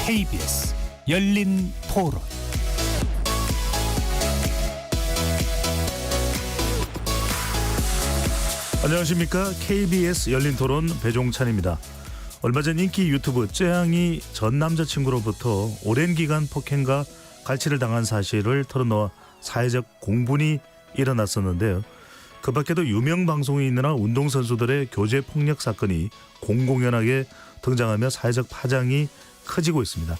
KBS 열린 토론. 안녕하십니까. KBS 열린 토론 배종찬입니다. 얼마 전 인기 유튜브 쯔양이 전 남자친구로부터 오랜 기간 폭행과 갈취를 당한 사실을 털어놓아 사회적 공분이 일어났었는데요. 그 밖에도 유명 방송인이나 운동선수들의 교제 폭력 사건이 공공연하게 등장하며 사회적 파장이 커지고 있습니다.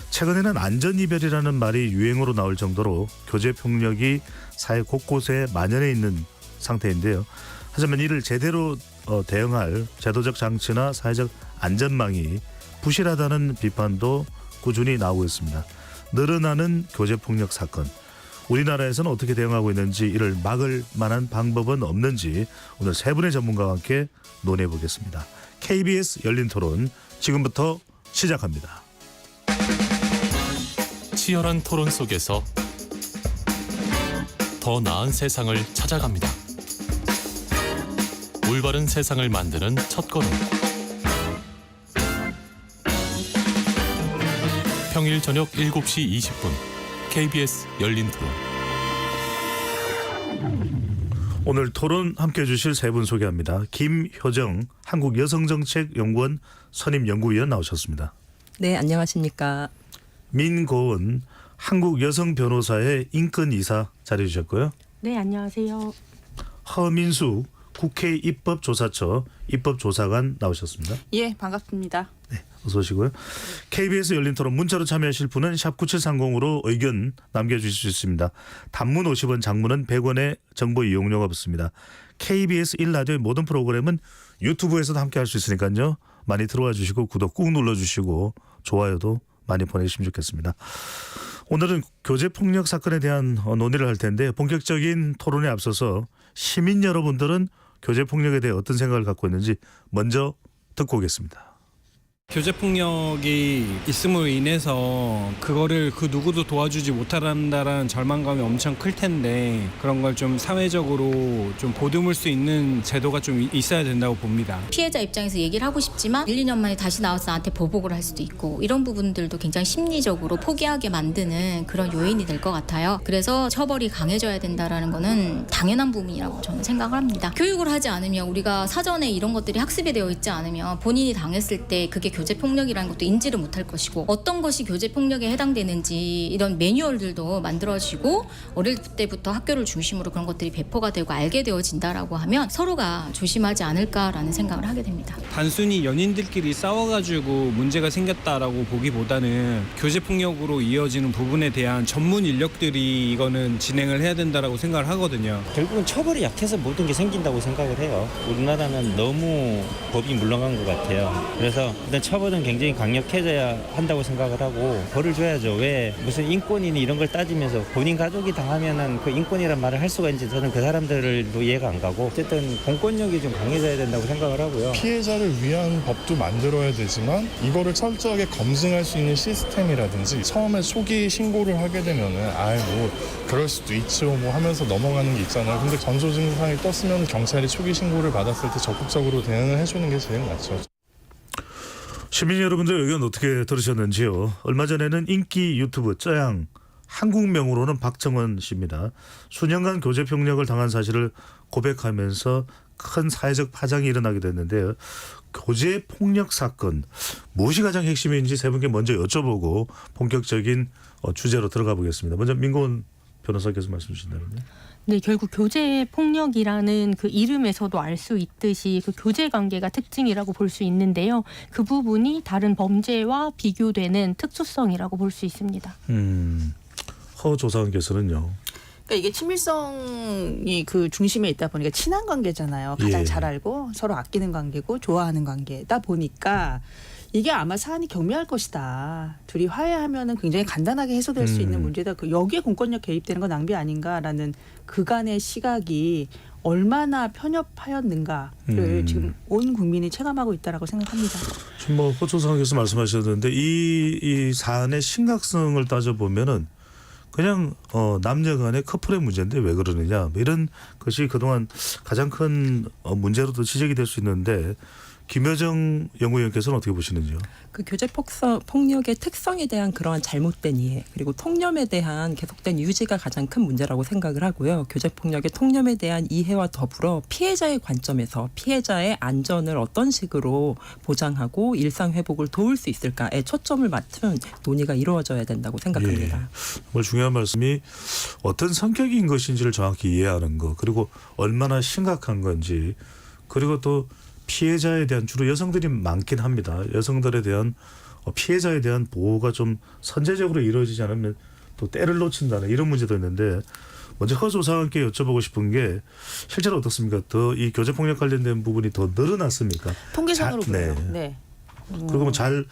최근에는 안전이별이라는 말이 유행어로 나올 정도로 교제 폭력이 사회 곳곳에 만연해 있는 상태인데요. 하지만 이를 제대로 대응할 제도적 장치나 사회적 안전망이 부실하다는 비판도 꾸준히 나오고 있습니다. 늘어나는 교제폭력 사건, 우리나라에서는 어떻게 대응하고 있는지, 이를 막을 만한 방법은 없는지 오늘 세 분의 전문가와 함께 논의해 보겠습니다. KBS 열린 토론 지금부터 시작합니다. 치열한 토론 속에서 더 나은 세상을 찾아갑니다. 올바른 세상을 만드는 첫걸음. 평일 저녁 7시 20분 KBS 열린 토론. 오늘 토론 함께해 주실 세 분 소개합니다. 김효정 한국여성정책연구원 선임연구위원 나오셨습니다. 네, 안녕하십니까. 민고은 한국여성변호사의 인권이사 자리해 주셨고요. 네, 안녕하세요. 허민수 국회 입법조사처 입법조사관 나오셨습니다. 예, 반갑습니다. 네, 어서 오시고요. KBS 열린 토론 문자로 참여하실 분은 샵 9730으로 의견 남겨주실 수 있습니다. 단문 50원, 장문은 100원의 정보 이용료가 붙습니다. KBS 1라디오의 모든 프로그램은 유튜브에서도 함께할 수 있으니까요. 많이 들어와 주시고 구독 꾹 눌러주시고 좋아요도 많이 보내주시면 좋겠습니다. 오늘은 교제폭력 사건에 대한 논의를 할 텐데, 본격적인 토론에 앞서서 시민 여러분들은 교제폭력에 대해 어떤 생각을 갖고 있는지 먼저 듣고 오겠습니다. 교제폭력이 있음으로 인해서 그거를 그 누구도 도와주지 못한다라는 절망감이 엄청 클 텐데, 그런 걸 좀 사회적으로 좀 보듬을 수 있는 제도가 좀 있어야 된다고 봅니다. 피해자 입장에서 얘기를 하고 싶지만 1, 2년 만에 다시 나와서 나한테 보복을 할 수도 있고, 이런 부분들도 굉장히 심리적으로 포기하게 만드는 그런 요인이 될 것 같아요. 그래서 처벌이 강해져야 된다라는 거는 당연한 부분이라고 저는 생각을 합니다. 교육을 하지 않으면, 우리가 사전에 이런 것들이 학습이 되어 있지 않으면 본인이 당했을 때 그게 교제폭력이라는 것도 인지를 못할 것이고, 어떤 것이 교제폭력에 해당되는지 이런 매뉴얼들도 만들어지고 어릴 때부터 학교를 중심으로 그런 것들이 배포가 되고 알게 되어진다라고 하면 서로가 조심하지 않을까라는 생각을 하게 됩니다. 단순히 연인들끼리 싸워가지고 문제가 생겼다라고 보기보다는 교제폭력으로 이어지는 부분에 대한 전문 인력들이 이거는 진행을 해야 된다라고 생각을 하거든요. 결국은 처벌이 약해서 모든 게 생긴다고 생각을 해요. 우리나라는 너무 법이 물러간 것 같아요. 그래서 일단 처벌은 굉장히 강력해져야 한다고 생각을 하고, 벌을 줘야죠. 왜 무슨 인권이니 이런 걸 따지면서 본인 가족이 당하면은 그 인권이란 말을 할 수가 있는지 저는 그 사람들도 이해가 안 가고, 어쨌든 공권력이 좀 강해져야 된다고 생각을 하고요. 피해자를 위한 법도 만들어야 되지만 이거를 철저하게 검증할 수 있는 시스템이라든지, 처음에 초기 신고를 하게 되면은 뭐 그럴 수도 있죠 뭐 하면서 넘어가는 게 있잖아요. 근데 전조 증상이 떴으면 경찰이 초기 신고를 받았을 때 적극적으로 대응을 해주는 게 제일 낫죠. 시민 여러분들 의견 어떻게 들으셨는지요? 얼마 전에는 인기 유튜브 쯔양, 한국명으로는 박정원 씨입니다. 수년간 교제폭력을 당한 사실을 고백하면서 큰 사회적 파장이 일어나게 됐는데요. 교제폭력 사건, 무엇이 가장 핵심인지 세 분께 먼저 여쭤보고 본격적인 주제로 들어가 보겠습니다. 먼저 민고은 변호사께서 말씀 주신다면요. 네, 결국 교제 폭력이라는 그 이름에서도 알 수 있듯이 그 교제 관계가 특징이라고 볼 수 있는데요. 그 부분이 다른 범죄와 비교되는 특수성이라고 볼 수 있습니다. 허 조사관께서는요. 그러니까 이게 친밀성이 그 중심에 있다 보니까 친한 관계잖아요. 가장 예. 잘 알고 서로 아끼는 관계고 좋아하는 관계다 보니까 이게 아마 사안이 경미할 것이다. 둘이 화해하면은 굉장히 간단하게 해소될 수 있는 문제다. 여기에 공권력 개입되는 건 낭비 아닌가라는 그간의 시각이 얼마나 편협하였는가를 지금 온 국민이 체감하고 있다라고 생각합니다. 지금 뭐 호초상께서 말씀하셨는데 이 사안의 심각성을 따져보면은 그냥 남녀 간의 커플의 문제인데 왜 그러느냐, 뭐 이런 것이 그동안 가장 큰 문제로도 지적이 될 수 있는데, 김여정 연구위원께서는 어떻게 보시는지요? 그 교제 폭력의 특성에 대한 그러한 잘못된 이해 그리고 통념에 대한 계속된 유지가 가장 큰 문제라고 생각을 하고요. 교제 폭력의 통념에 대한 이해와 더불어 피해자의 관점에서 피해자의 안전을 어떤 식으로 보장하고 일상 회복을 도울 수 있을까에 초점을 맞춘 논의가 이루어져야 된다고 생각합니다. 정말 중요한 말씀이 어떤 성격인 것인지를 정확히 이해하는 것, 그리고 얼마나 심각한 건지, 그리고 또 피해자에 대한, 주로 여성들이 많긴 합니다. 여성들에 대한 피해자에 대한 보호가 좀 선제적으로 이루어지지 않으면 또 때를 놓친다는 이런 문제도 있는데, 먼저 허 조사관께 여쭤보고 싶은 게 실제로 어떻습니까? 더 이 교제폭력 관련된 부분이 더 늘어났습니까? 통계상으로 네. 보여요. 네. 그리고 뭐 잘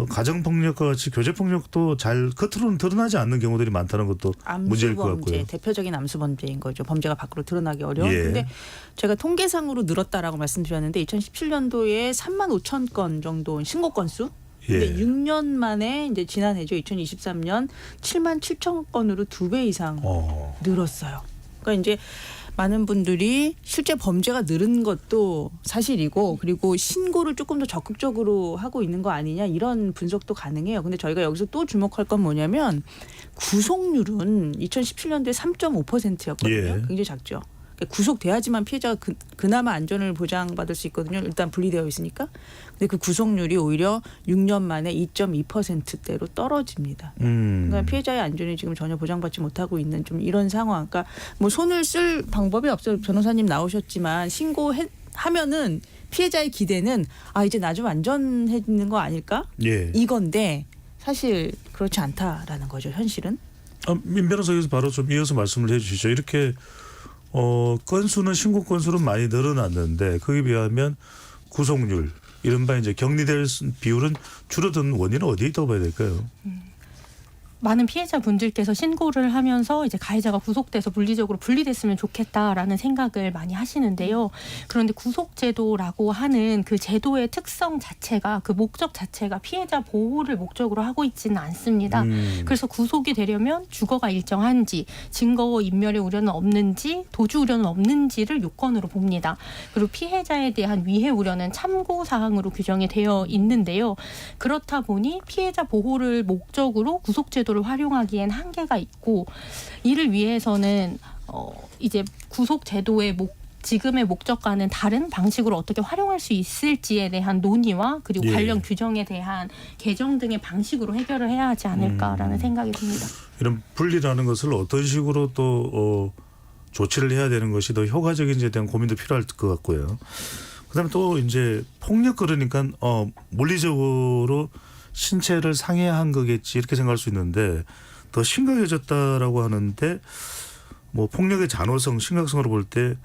가정폭력과 같이 교제폭력도 잘 겉으로는 드러나지 않는 경우들이 많다는 것도 문제일 것 같고요. 암수범죄, 대표적인 암수범죄인 거죠. 범죄가 밖으로 드러나기 어려운. 예. 근데 제가 통계상으로 늘었다라고 말씀드렸는데 2017년도에 3만 5천 건 정도 신고 건수. 근데 예. 6년 만에 이제 지난해죠. 2023년 7만 7천 건으로 2배 이상 늘었어요. 그러니까 이제 많은 분들이 실제 범죄가 늘은 것도 사실이고, 그리고 신고를 조금 더 적극적으로 하고 있는 거 아니냐, 이런 분석도 가능해요. 근데 저희가 여기서 또 주목할 건 뭐냐면 구속률은 2017년도에 3.5%였거든요. 예. 굉장히 작죠. 구속돼야지만 피해자가 그나마 안전을 보장받을 수 있거든요. 일단 분리되어 있으니까. 근데 그 구속률이 오히려 6년 만에 2.2%대로 떨어집니다. 그러니까 피해자의 안전이 지금 전혀 보장받지 못하고 있는 좀 이런 상황. 그러니까 뭐 손을 쓸 방법이 없어요. 변호사님 나오셨지만 신고하면은 피해자의 기대는 이제 나 좀 안전해지는 거 아닐까? 예. 이건데 사실 그렇지 않다라는 거죠. 현실은. 민 변호사께서 바로 좀 이어서 말씀을 해주시죠. 이렇게 건수는, 신고 건수는 많이 늘어났는데 그에 비하면 구속률, 이른바 이제 격리될 비율은 줄어든 원인은 어디에 있다고 봐야 될까요? 많은 피해자분들께서 신고를 하면서 이제 가해자가 구속돼서 물리적으로 분리됐으면 좋겠다라는 생각을 많이 하시는데요. 그런데 구속제도라고 하는 그 제도의 특성 자체가, 그 목적 자체가 피해자 보호를 목적으로 하고 있지는 않습니다. 그래서 구속이 되려면 주거가 일정한지, 증거 인멸의 우려는 없는지, 도주 우려는 없는지를 요건으로 봅니다. 그리고 피해자에 대한 위해 우려는 참고 사항으로 규정이 되어 있는데요. 그렇다 보니 피해자 보호를 목적으로 구속제도 를 활용하기엔 한계가 있고, 이를 위해서는 이제 구속제도의 지금의 목적과는 다른 방식으로 어떻게 활용할 수 있을지에 대한 논의와 그리고 예. 관련 규정에 대한 개정 등의 방식으로 해결을 해야 하지 않을까라는 생각이 듭니다. 이런 분리라는 것을 어떤 식으로 또 조치를 해야 되는 것이 더 효과적인지에 대한 고민도 필요할 것 같고요. 그다음에 또 이제 폭력, 그러니까 물리적으로 신체를 상해한 거겠지 이렇게 생각할 수 있는데, 더 심각해졌다라고 하는데 뭐 폭력의 잔호성, 심각성으로 볼 때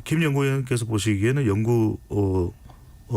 김 연구위원께서 보시기에는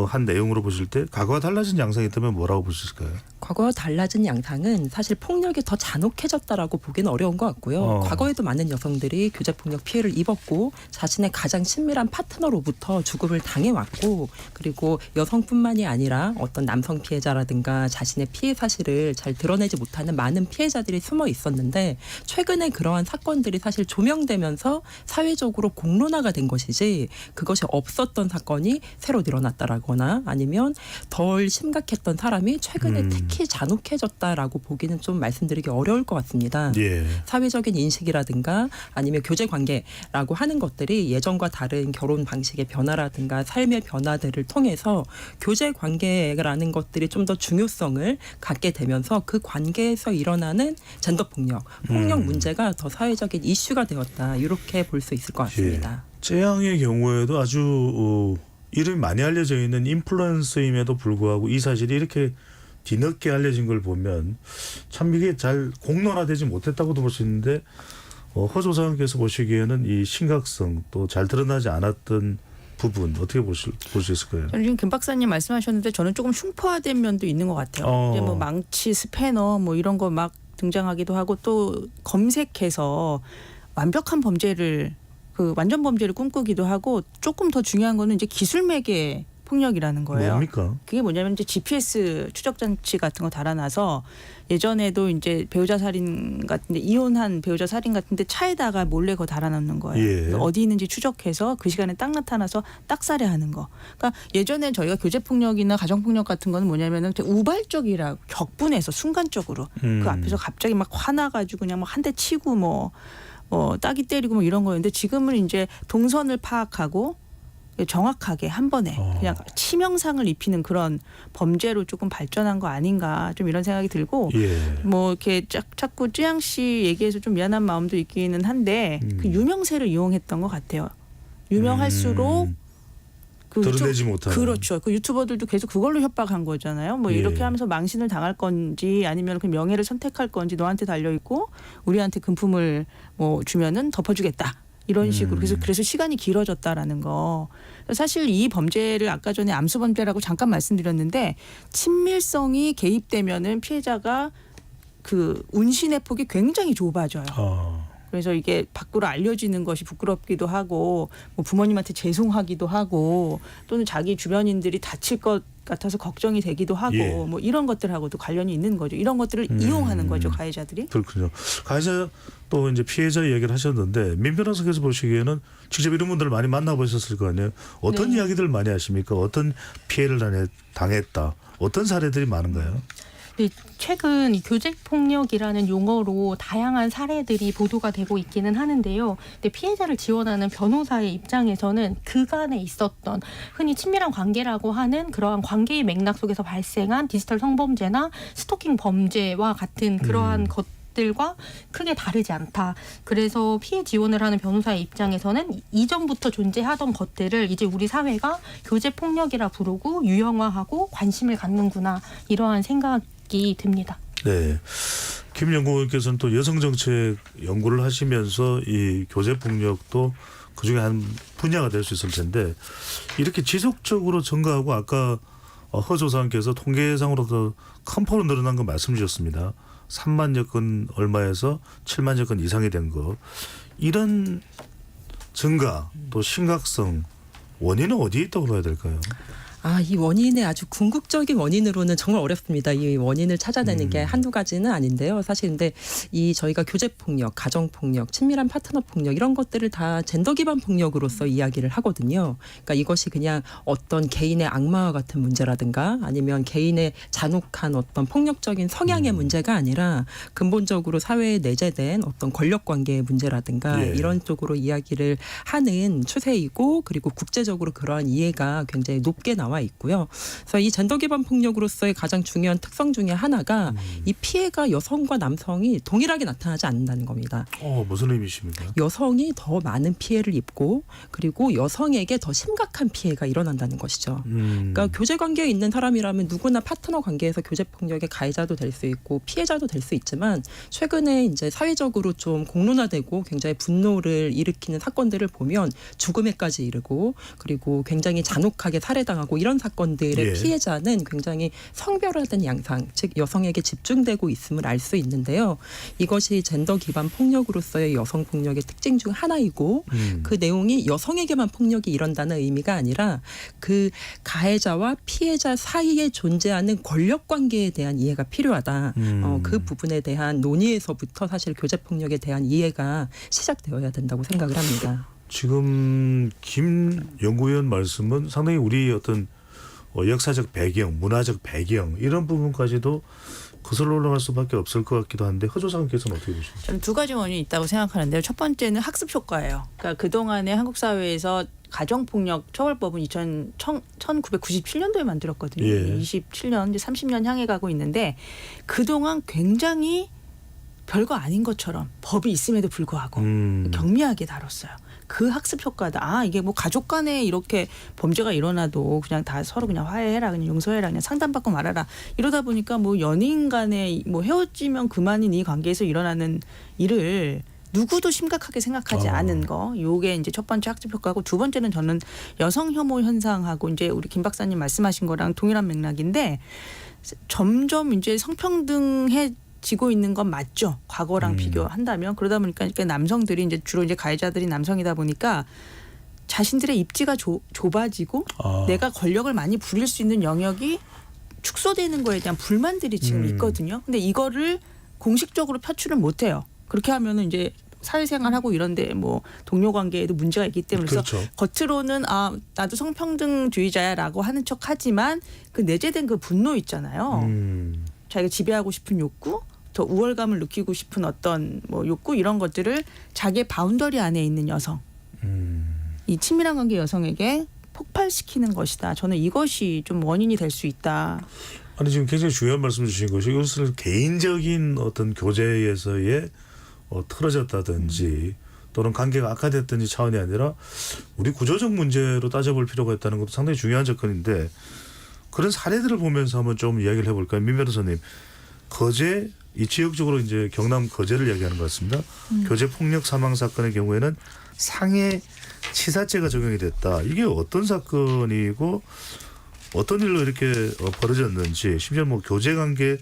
한 내용으로 보실 때 과거와 달라진 양상이 있다면 뭐라고 보실까요? 과거와 달라진 양상은 사실 폭력이 더 잔혹해졌다라고 보기는 어려운 것 같고요. 과거에도 많은 여성들이 교제폭력 피해를 입었고 자신의 가장 친밀한 파트너로부터 죽음을 당해왔고, 그리고 여성뿐만이 아니라 어떤 남성 피해자라든가 자신의 피해 사실을 잘 드러내지 못하는 많은 피해자들이 숨어 있었는데, 최근에 그러한 사건들이 사실 조명되면서 사회적으로 공론화가 된 것이지, 그것이 없었던 사건이 새로 늘어났다라거나 아니면 덜 심각했던 사람이 최근에 특히 잔혹해졌다라고 보기는 좀 말씀드리기 어려울 것 같습니다. 예. 사회적인 인식이라든가 아니면 교제 관계라고 하는 것들이 예전과 다른 결혼 방식의 변화라든가 삶의 변화들을 통해서 교제 관계라는 것들이 좀 더 중요성을 갖게 되면서 그 관계에서 일어나는 젠더 폭력 문제가 더 사회적인 이슈가 되었다, 이렇게 볼 수 있을 것 같습니다. 예. 재앙의 경우에도 아주 이름이 많이 알려져 있는 인플루언서임에도 불구하고 이 사실이 이렇게 뒤늦게 알려진 걸 보면 참 이게 잘 공론화되지 못했다고도 볼 수 있는데, 허 조사관께서 보시기에는 이 심각성, 또 잘 드러나지 않았던 부분 어떻게 볼 수 있을까요? 저는 지금 김 박사님 말씀하셨는데 저는 조금 흉포화된 면도 있는 것 같아요. 이제 뭐 망치, 스패너 뭐 이런 거 막 등장하기도 하고, 또 검색해서 완벽한 범죄를, 그 완전 범죄를 꿈꾸기도 하고, 조금 더 중요한 거는 이제 기술 매개 폭력이라는 거예요. 뭡니까? 그게 뭐냐면 이제 GPS 추적 장치 같은 거 달아놔서 예전에도 이제 배우자 살인 같은데 이혼한 배우자 살인 같은데 차에다가 몰래 그거 달아놓는 거예요. 예. 그래서 어디 있는지 추적해서 그 시간에 딱 나타나서 딱 살해하는 거. 그러니까 예전에 저희가 교제 폭력이나 가정 폭력 같은 거는 뭐냐면은 되게 우발적이라 격분해서 순간적으로 그 앞에서 갑자기 막 화나가지고 그냥 뭐 한 대 치고 뭐 따기 때리고 뭐 이런 거였는데 지금은 이제 동선을 파악하고 정확하게 한 번에 그냥 치명상을 입히는 그런 범죄로 조금 발전한 거 아닌가 좀 이런 생각이 들고 예. 뭐 이렇게 자꾸 쯔양 씨 얘기해서 좀 미안한 마음도 있기는 한데 그 유명세를 이용했던 것 같아요. 유명할수록 그 드러내지 못하는. 그렇죠. 그 유튜버들도 계속 그걸로 협박한 거잖아요. 뭐 예. 이렇게 하면서 망신을 당할 건지 아니면 그 명예를 선택할 건지 너한테 달려 있고 우리한테 금품을 뭐 주면은 덮어주겠다. 이런 식으로 그래서 시간이 길어졌다라는 거. 사실 이 범죄를 아까 전에 암수 범죄라고 잠깐 말씀드렸는데 친밀성이 개입되면은 피해자가 그 운신의 폭이 굉장히 좁아져요. 그래서 이게 밖으로 알려지는 것이 부끄럽기도 하고 뭐 부모님한테 죄송하기도 하고 또는 자기 주변인들이 다칠 것 같아서 걱정이 되기도 하고 예. 뭐 이런 것들하고도 관련이 있는 거죠. 이런 것들을 이용하는 거죠, 가해자들이. 그렇군요. 가해자 또 이제 피해자 이야기를 하셨는데 민 변호사께서 보시기에는 직접 이런 분들을 많이 만나보셨을 거 아니에요. 어떤 네. 이야기들 많이 하십니까? 어떤 피해를 당했다. 어떤 사례들이 많은가요? 네, 최근 이 교제 폭력이라는 용어로 다양한 사례들이 보도가 되고 있기는 하는데요. 근데 피해자를 지원하는 변호사의 입장에서는 그간에 있었던 흔히 친밀한 관계라고 하는 그러한 관계의 맥락 속에서 발생한 디지털 성범죄나 스토킹 범죄와 같은 그러한 것들과 크게 다르지 않다. 그래서 피해 지원을 하는 변호사의 입장에서는 이전부터 존재하던 것들을 이제 우리 사회가 교제 폭력이라 부르고 유형화하고 관심을 갖는구나 이러한 생각이 듭니다. 네. 김 연구원께서는 또 여성 정책 연구를 하시면서 이 교제 폭력도 그중에 한 분야가 될 수 있을 텐데 이렇게 지속적으로 증가하고 아까 허 조사관께서 통계상으로도 큰 폭으로 늘어난 거 말씀 주셨습니다. 3만여 건 얼마에서 7만여 건 이상이 된 거. 이런 증가 또 심각성 원인은 어디에 있다고 봐야 될까요? 이 원인의 아주 궁극적인 원인으로는 정말 어렵습니다. 이 원인을 찾아내는 게 한두 가지는 아닌데요. 사실 근데 이 저희가 교제 폭력, 가정 폭력, 친밀한 파트너 폭력 이런 것들을 다 젠더 기반 폭력으로서 이야기를 하거든요. 그러니까 이것이 그냥 어떤 개인의 악마와 같은 문제라든가 아니면 개인의 잔혹한 어떤 폭력적인 성향의 문제가 아니라 근본적으로 사회에 내재된 어떤 권력 관계의 문제라든가 예. 이런 쪽으로 이야기를 하는 추세이고 그리고 국제적으로 그러한 이해가 굉장히 높게 나와 있고요. 그래서 이 젠더 기반 폭력으로서의 가장 중요한 특성 중에 하나가 이 피해가 여성과 남성이 동일하게 나타나지 않는다는 겁니다. 무슨 의미십니까? 여성이 더 많은 피해를 입고 그리고 여성에게 더 심각한 피해가 일어난다는 것이죠. 그러니까 교제 관계에 있는 사람이라면 누구나 파트너 관계에서 교제 폭력의 가해자도 될 수 있고 피해자도 될 수 있지만 최근에 이제 사회적으로 좀 공론화되고 굉장히 분노를 일으키는 사건들을 보면 죽음에까지 이르고 그리고 굉장히 잔혹하게 살해당하고 이런 사건들의 예. 피해자는 굉장히 성별화된 양상, 즉 여성에게 집중되고 있음을 알 수 있는데요. 이것이 젠더 기반 폭력으로서의 여성 폭력의 특징 중 하나이고 그 내용이 여성에게만 폭력이 이런다는 의미가 아니라 그 가해자와 피해자 사이에 존재하는 권력 관계에 대한 이해가 필요하다. 그 부분에 대한 논의에서부터 사실 교제 폭력에 대한 이해가 시작되어야 된다고 생각을 합니다. 지금 김 연구위원 말씀은 상당히 우리 어떤 역사적 배경, 문화적 배경 이런 부분까지도 거슬러 올라갈 수밖에 없을 것 같기도 한데 허 조사관께서는 어떻게 보십니까? 저는 두 가지 원인이 있다고 생각하는데요. 첫 번째는 학습 효과예요. 그러니까 그동안에 한국 사회에서 가정폭력 처벌법은 1997년도에 만들었거든요. 예. 27년, 이제 30년 향해 가고 있는데 그동안 굉장히 별거 아닌 것처럼 법이 있음에도 불구하고 경미하게 다뤘어요. 그 학습 효과다. 이게 뭐 가족 간에 이렇게 범죄가 일어나도 그냥 다 서로 그냥 화해해라, 그냥 용서해라, 그냥 상담받고 말아라. 이러다 보니까 뭐 연인 간에 뭐 헤어지면 그만인 이 관계에서 일어나는 일을 누구도 심각하게 생각하지 않은 거. 요게 이제 첫 번째 학습 효과고 두 번째는 저는 여성 혐오 현상하고 이제 우리 김 박사님 말씀하신 거랑 동일한 맥락인데 점점 이제 성평등해 지고 있는 건 맞죠. 과거랑 비교한다면 그러다 보니까 남성들이 이제 주로 이제 가해자들이 남성이다 보니까 자신들의 입지가 좁아지고 내가 권력을 많이 부릴 수 있는 영역이 축소되는 거에 대한 불만들이 지금 있거든요. 근데 이거를 공식적으로 표출을 못 해요. 그렇게 하면은 이제 사회생활하고 이런데 뭐 동료 관계에도 문제가 있기 때문에 그래서 그렇죠. 겉으로는 나도 성평등주의자야라고 하는 척하지만 그 내재된 그 분노 있잖아요. 자기가 지배하고 싶은 욕구, 더 우월감을 느끼고 싶은 어떤 뭐 욕구 이런 것들을 자기의 바운더리 안에 있는 여성, 이 친밀한 관계 여성에게 폭발시키는 것이다. 저는 이것이 좀 원인이 될 수 있다. 아니 지금 굉장히 중요한 말씀 주신 것이 이것을 개인적인 어떤 교제에서의 틀어졌다든지 또는 관계가 악화됐든지 차원이 아니라 우리 구조적 문제로 따져볼 필요가 있다는 것도 상당히 중요한 접근인데 그런 사례들을 보면서 한번 좀 이야기를 해볼까요? 민 변호사님, 거제 이 지역적으로 이제 경남 거제를 이야기하는 것 같습니다. 교제 폭력 사망 사건의 경우에는 상해 치사죄가 적용이 됐다. 이게 어떤 사건이고 어떤 일로 이렇게 벌어졌는지 심지어 뭐 교제 관계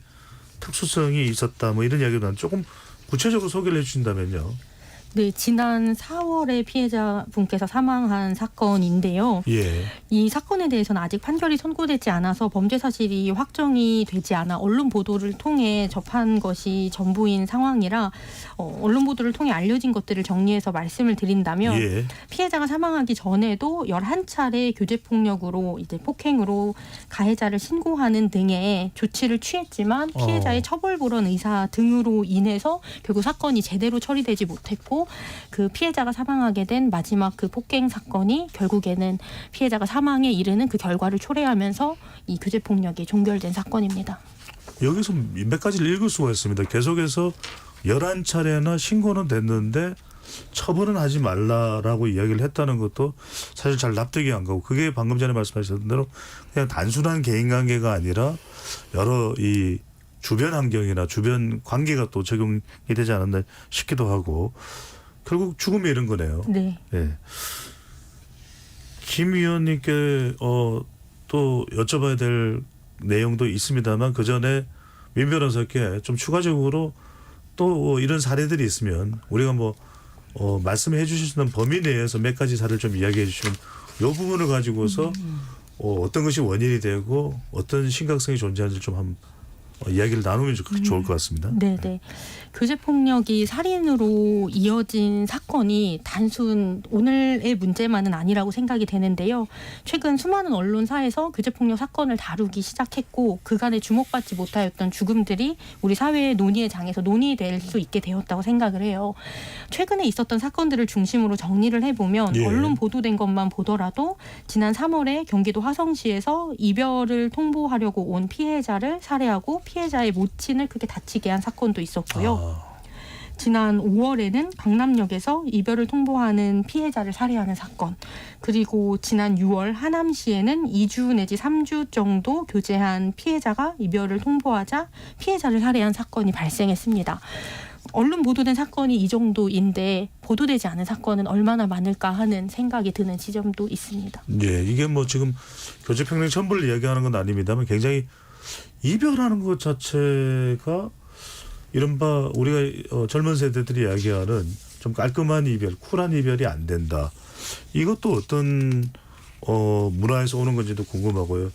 특수성이 있었다 뭐 이런 이야기도 난 조금 구체적으로 소개를 해주신다면요. 네, 지난 4월에 피해자분께서 사망한 사건인데요. 예. 이 사건에 대해서는 아직 판결이 선고되지 않아서 범죄 사실이 확정이 되지 않아 언론 보도를 통해 접한 것이 전부인 상황이라 언론 보도를 통해 알려진 것들을 정리해서 말씀을 드린다면 예. 피해자가 사망하기 전에도 11차례 교제폭력으로 이제 폭행으로 가해자를 신고하는 등의 조치를 취했지만 피해자의 처벌불원 의사 등으로 인해서 결국 사건이 제대로 처리되지 못했고 그 피해자가 사망하게 된 마지막 그 폭행 사건이 결국에는 피해자가 사망에 이르는 그 결과를 초래하면서 이 교제폭력이 종결된 사건입니다. 여기서 몇 가지를 읽을 수가 있습니다. 계속해서 11차례나 신고는 됐는데 처벌은 하지 말라라고 이야기를 했다는 것도 사실 잘 납득이 안 가고 그게 방금 전에 말씀하셨던 대로 그냥 단순한 개인관계가 아니라 여러 이 주변 환경이나 주변 관계가 또 적용이 되지 않았나 싶기도 하고 결국 죽음에 이른 거네요. 네. 예. 김 위원님께 또 여쭤봐야 될 내용도 있습니다만 그 전에 민 변호사께 좀 추가적으로 또 이런 사례들이 있으면 우리가 뭐 말씀해 주실 수 있는 범위 내에서 몇 가지 사례를 좀 이야기해 주시면 이 부분을 가지고서 어떤 것이 원인이 되고 어떤 심각성이 존재하는지 좀 한번 이야기를 나누면 좋을 것 같습니다. 네네. 교제폭력이 살인으로 이어진 사건이 단순 오늘의 문제만은 아니라고 생각이 되는데요. 최근 수많은 언론사에서 교제폭력 사건을 다루기 시작했고 그간에 주목받지 못하였던 죽음들이 우리 사회의 논의의 장에서 논의될 수 있게 되었다고 생각을 해요. 최근에 있었던 사건들을 중심으로 정리를 해보면 예. 언론 보도된 것만 보더라도 지난 3월에 경기도 화성시에서 이별을 통보하려고 온 피해자를 살해하고 피해자의 모친을 크게 다치게 한 사건도 있었고요. 지난 5월에는 강남역에서 이별을 통보하는 피해자를 살해하는 사건, 그리고 지난 6월 하남시에는 2주 내지 3주 정도 교제한 피해자가 이별을 통보하자 피해자를 살해한 사건이 발생했습니다. 언론 보도된 사건이 이 정도인데 보도되지 않은 사건은 얼마나 많을까 하는 생각이 드는 지점도 있습니다. 예, 이게 뭐 지금 교제폭력 전부를 이야기하는 건 아닙니다만 굉장히 이별하는 것 자체가 이른바 우리가 젊은 세대들이 이야기하는 좀 깔끔한 이별, 쿨한 이별이 안 된다. 이것도 어떤 문화에서 오는 건지도 궁금하고요.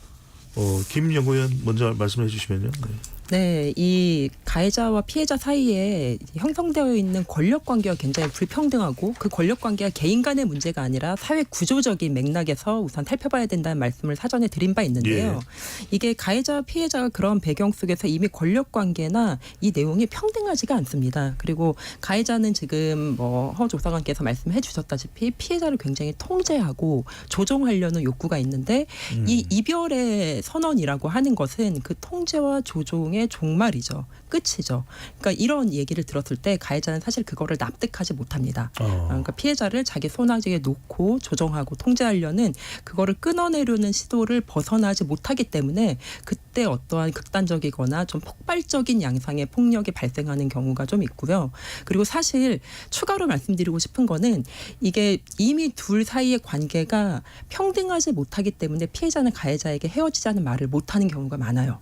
김 연구위원 먼저 말씀해 주시면요. 네. 네, 이 가해자와 피해자 사이에 형성되어 있는 권력 관계가 굉장히 불평등하고 그 권력 관계가 개인 간의 문제가 아니라 사회 구조적인 맥락에서 우선 살펴봐야 된다는 말씀을 사전에 드린 바 있는데요. 예. 이게 가해자와 피해자가 그런 배경 속에서 이미 권력 관계나 이 내용이 평등하지가 않습니다. 그리고 가해자는 지금 허 조사관께서 말씀해 주셨다시피 피해자를 굉장히 통제하고 조종하려는 욕구가 있는데 이 이별의 선언이라고 하는 것은 그 통제와 조종의 종말이죠. 끝이죠. 그러니까 이런 얘기를 들었을 때 가해자는 사실 그거를 납득하지 못합니다. 그러니까 피해자를 자기 손아귀에 놓고 조정하고 통제하려는 그거를 끊어내려는 시도를 벗어나지 못하기 때문에 이때 어떠한 극단적이거나 좀 폭발적인 양상의 폭력이 발생하는 경우가 좀 있고요. 그리고 사실 추가로 말씀드리고 싶은 거는 이게 이미 둘 사이의 관계가 평등하지 못하기 때문에 피해자는 가해자에게 헤어지자는 말을 못하는 경우가 많아요.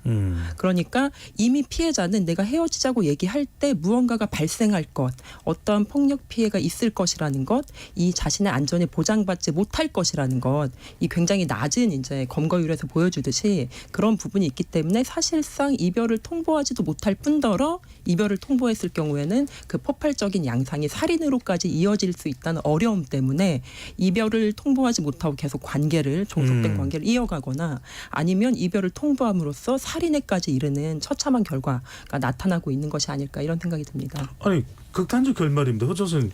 그러니까 이미 피해자는 내가 헤어지자고 얘기할 때 무언가가 발생할 것, 어떠한 폭력 피해가 있을 것이라는 것, 이 자신의 안전이 보장받지 못할 것이라는 것, 이 굉장히 낮은 이제 검거율에서 보여주듯이 그런 부분이 있기 때문에 사실상 이별을 통보하지도 못할 뿐더러 이별을 통보했을 경우에는 그 폭발적인 양상이 살인으로까지 이어질 수 있다는 어려움 때문에 이별을 통보하지 못하고 계속 관계를 종속된 관계를 이어가거나 아니면 이별을 통보함으로써 살인에까지 이르는 처참한 결과가 나타나고 있는 것이 아닐까 이런 생각이 듭니다. 아니 극단적 결말입니다. 허 선생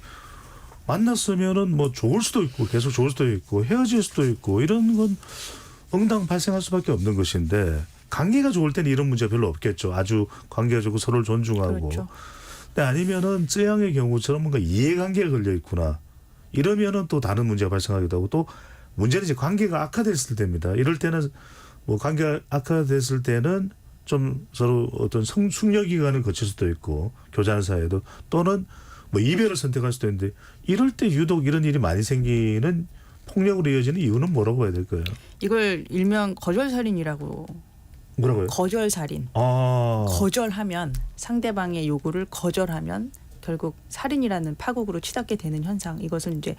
만났으면은 뭐 좋을 수도 있고 계속 좋을 수도 있고 헤어질 수도 있고 이런 건 응당 발생할 수밖에 없는 것인데 관계가 좋을 때는 이런 문제가 별로 없겠죠. 아주 관계가 좋고 서로를 존중하고. 그렇죠. 근데 아니면은 쯔양의 경우처럼 뭔가 이해관계가 걸려 있구나. 이러면은 또 다른 문제가 발생하기도 하고 또 문제는 이제 관계가 악화됐을 때입니다. 이럴 때는 뭐 관계가 악화됐을 때는 좀 서로 어떤 숙려 기간을 거칠 수도 있고 교제하는 사이에도 또는 뭐 이별을 선택할 수도 있는데 이럴 때 유독 이런 일이 많이 생기는 폭력으로 이어지는 이유는 뭐라고 해야 될까요? 이걸 일명 거절살인이라고. 뭐라고요? 거절살인. 아. 거절하면 상대방의 요구를 거절하면 결국 살인이라는 파국으로 치닫게 되는 현상. 이것은 이제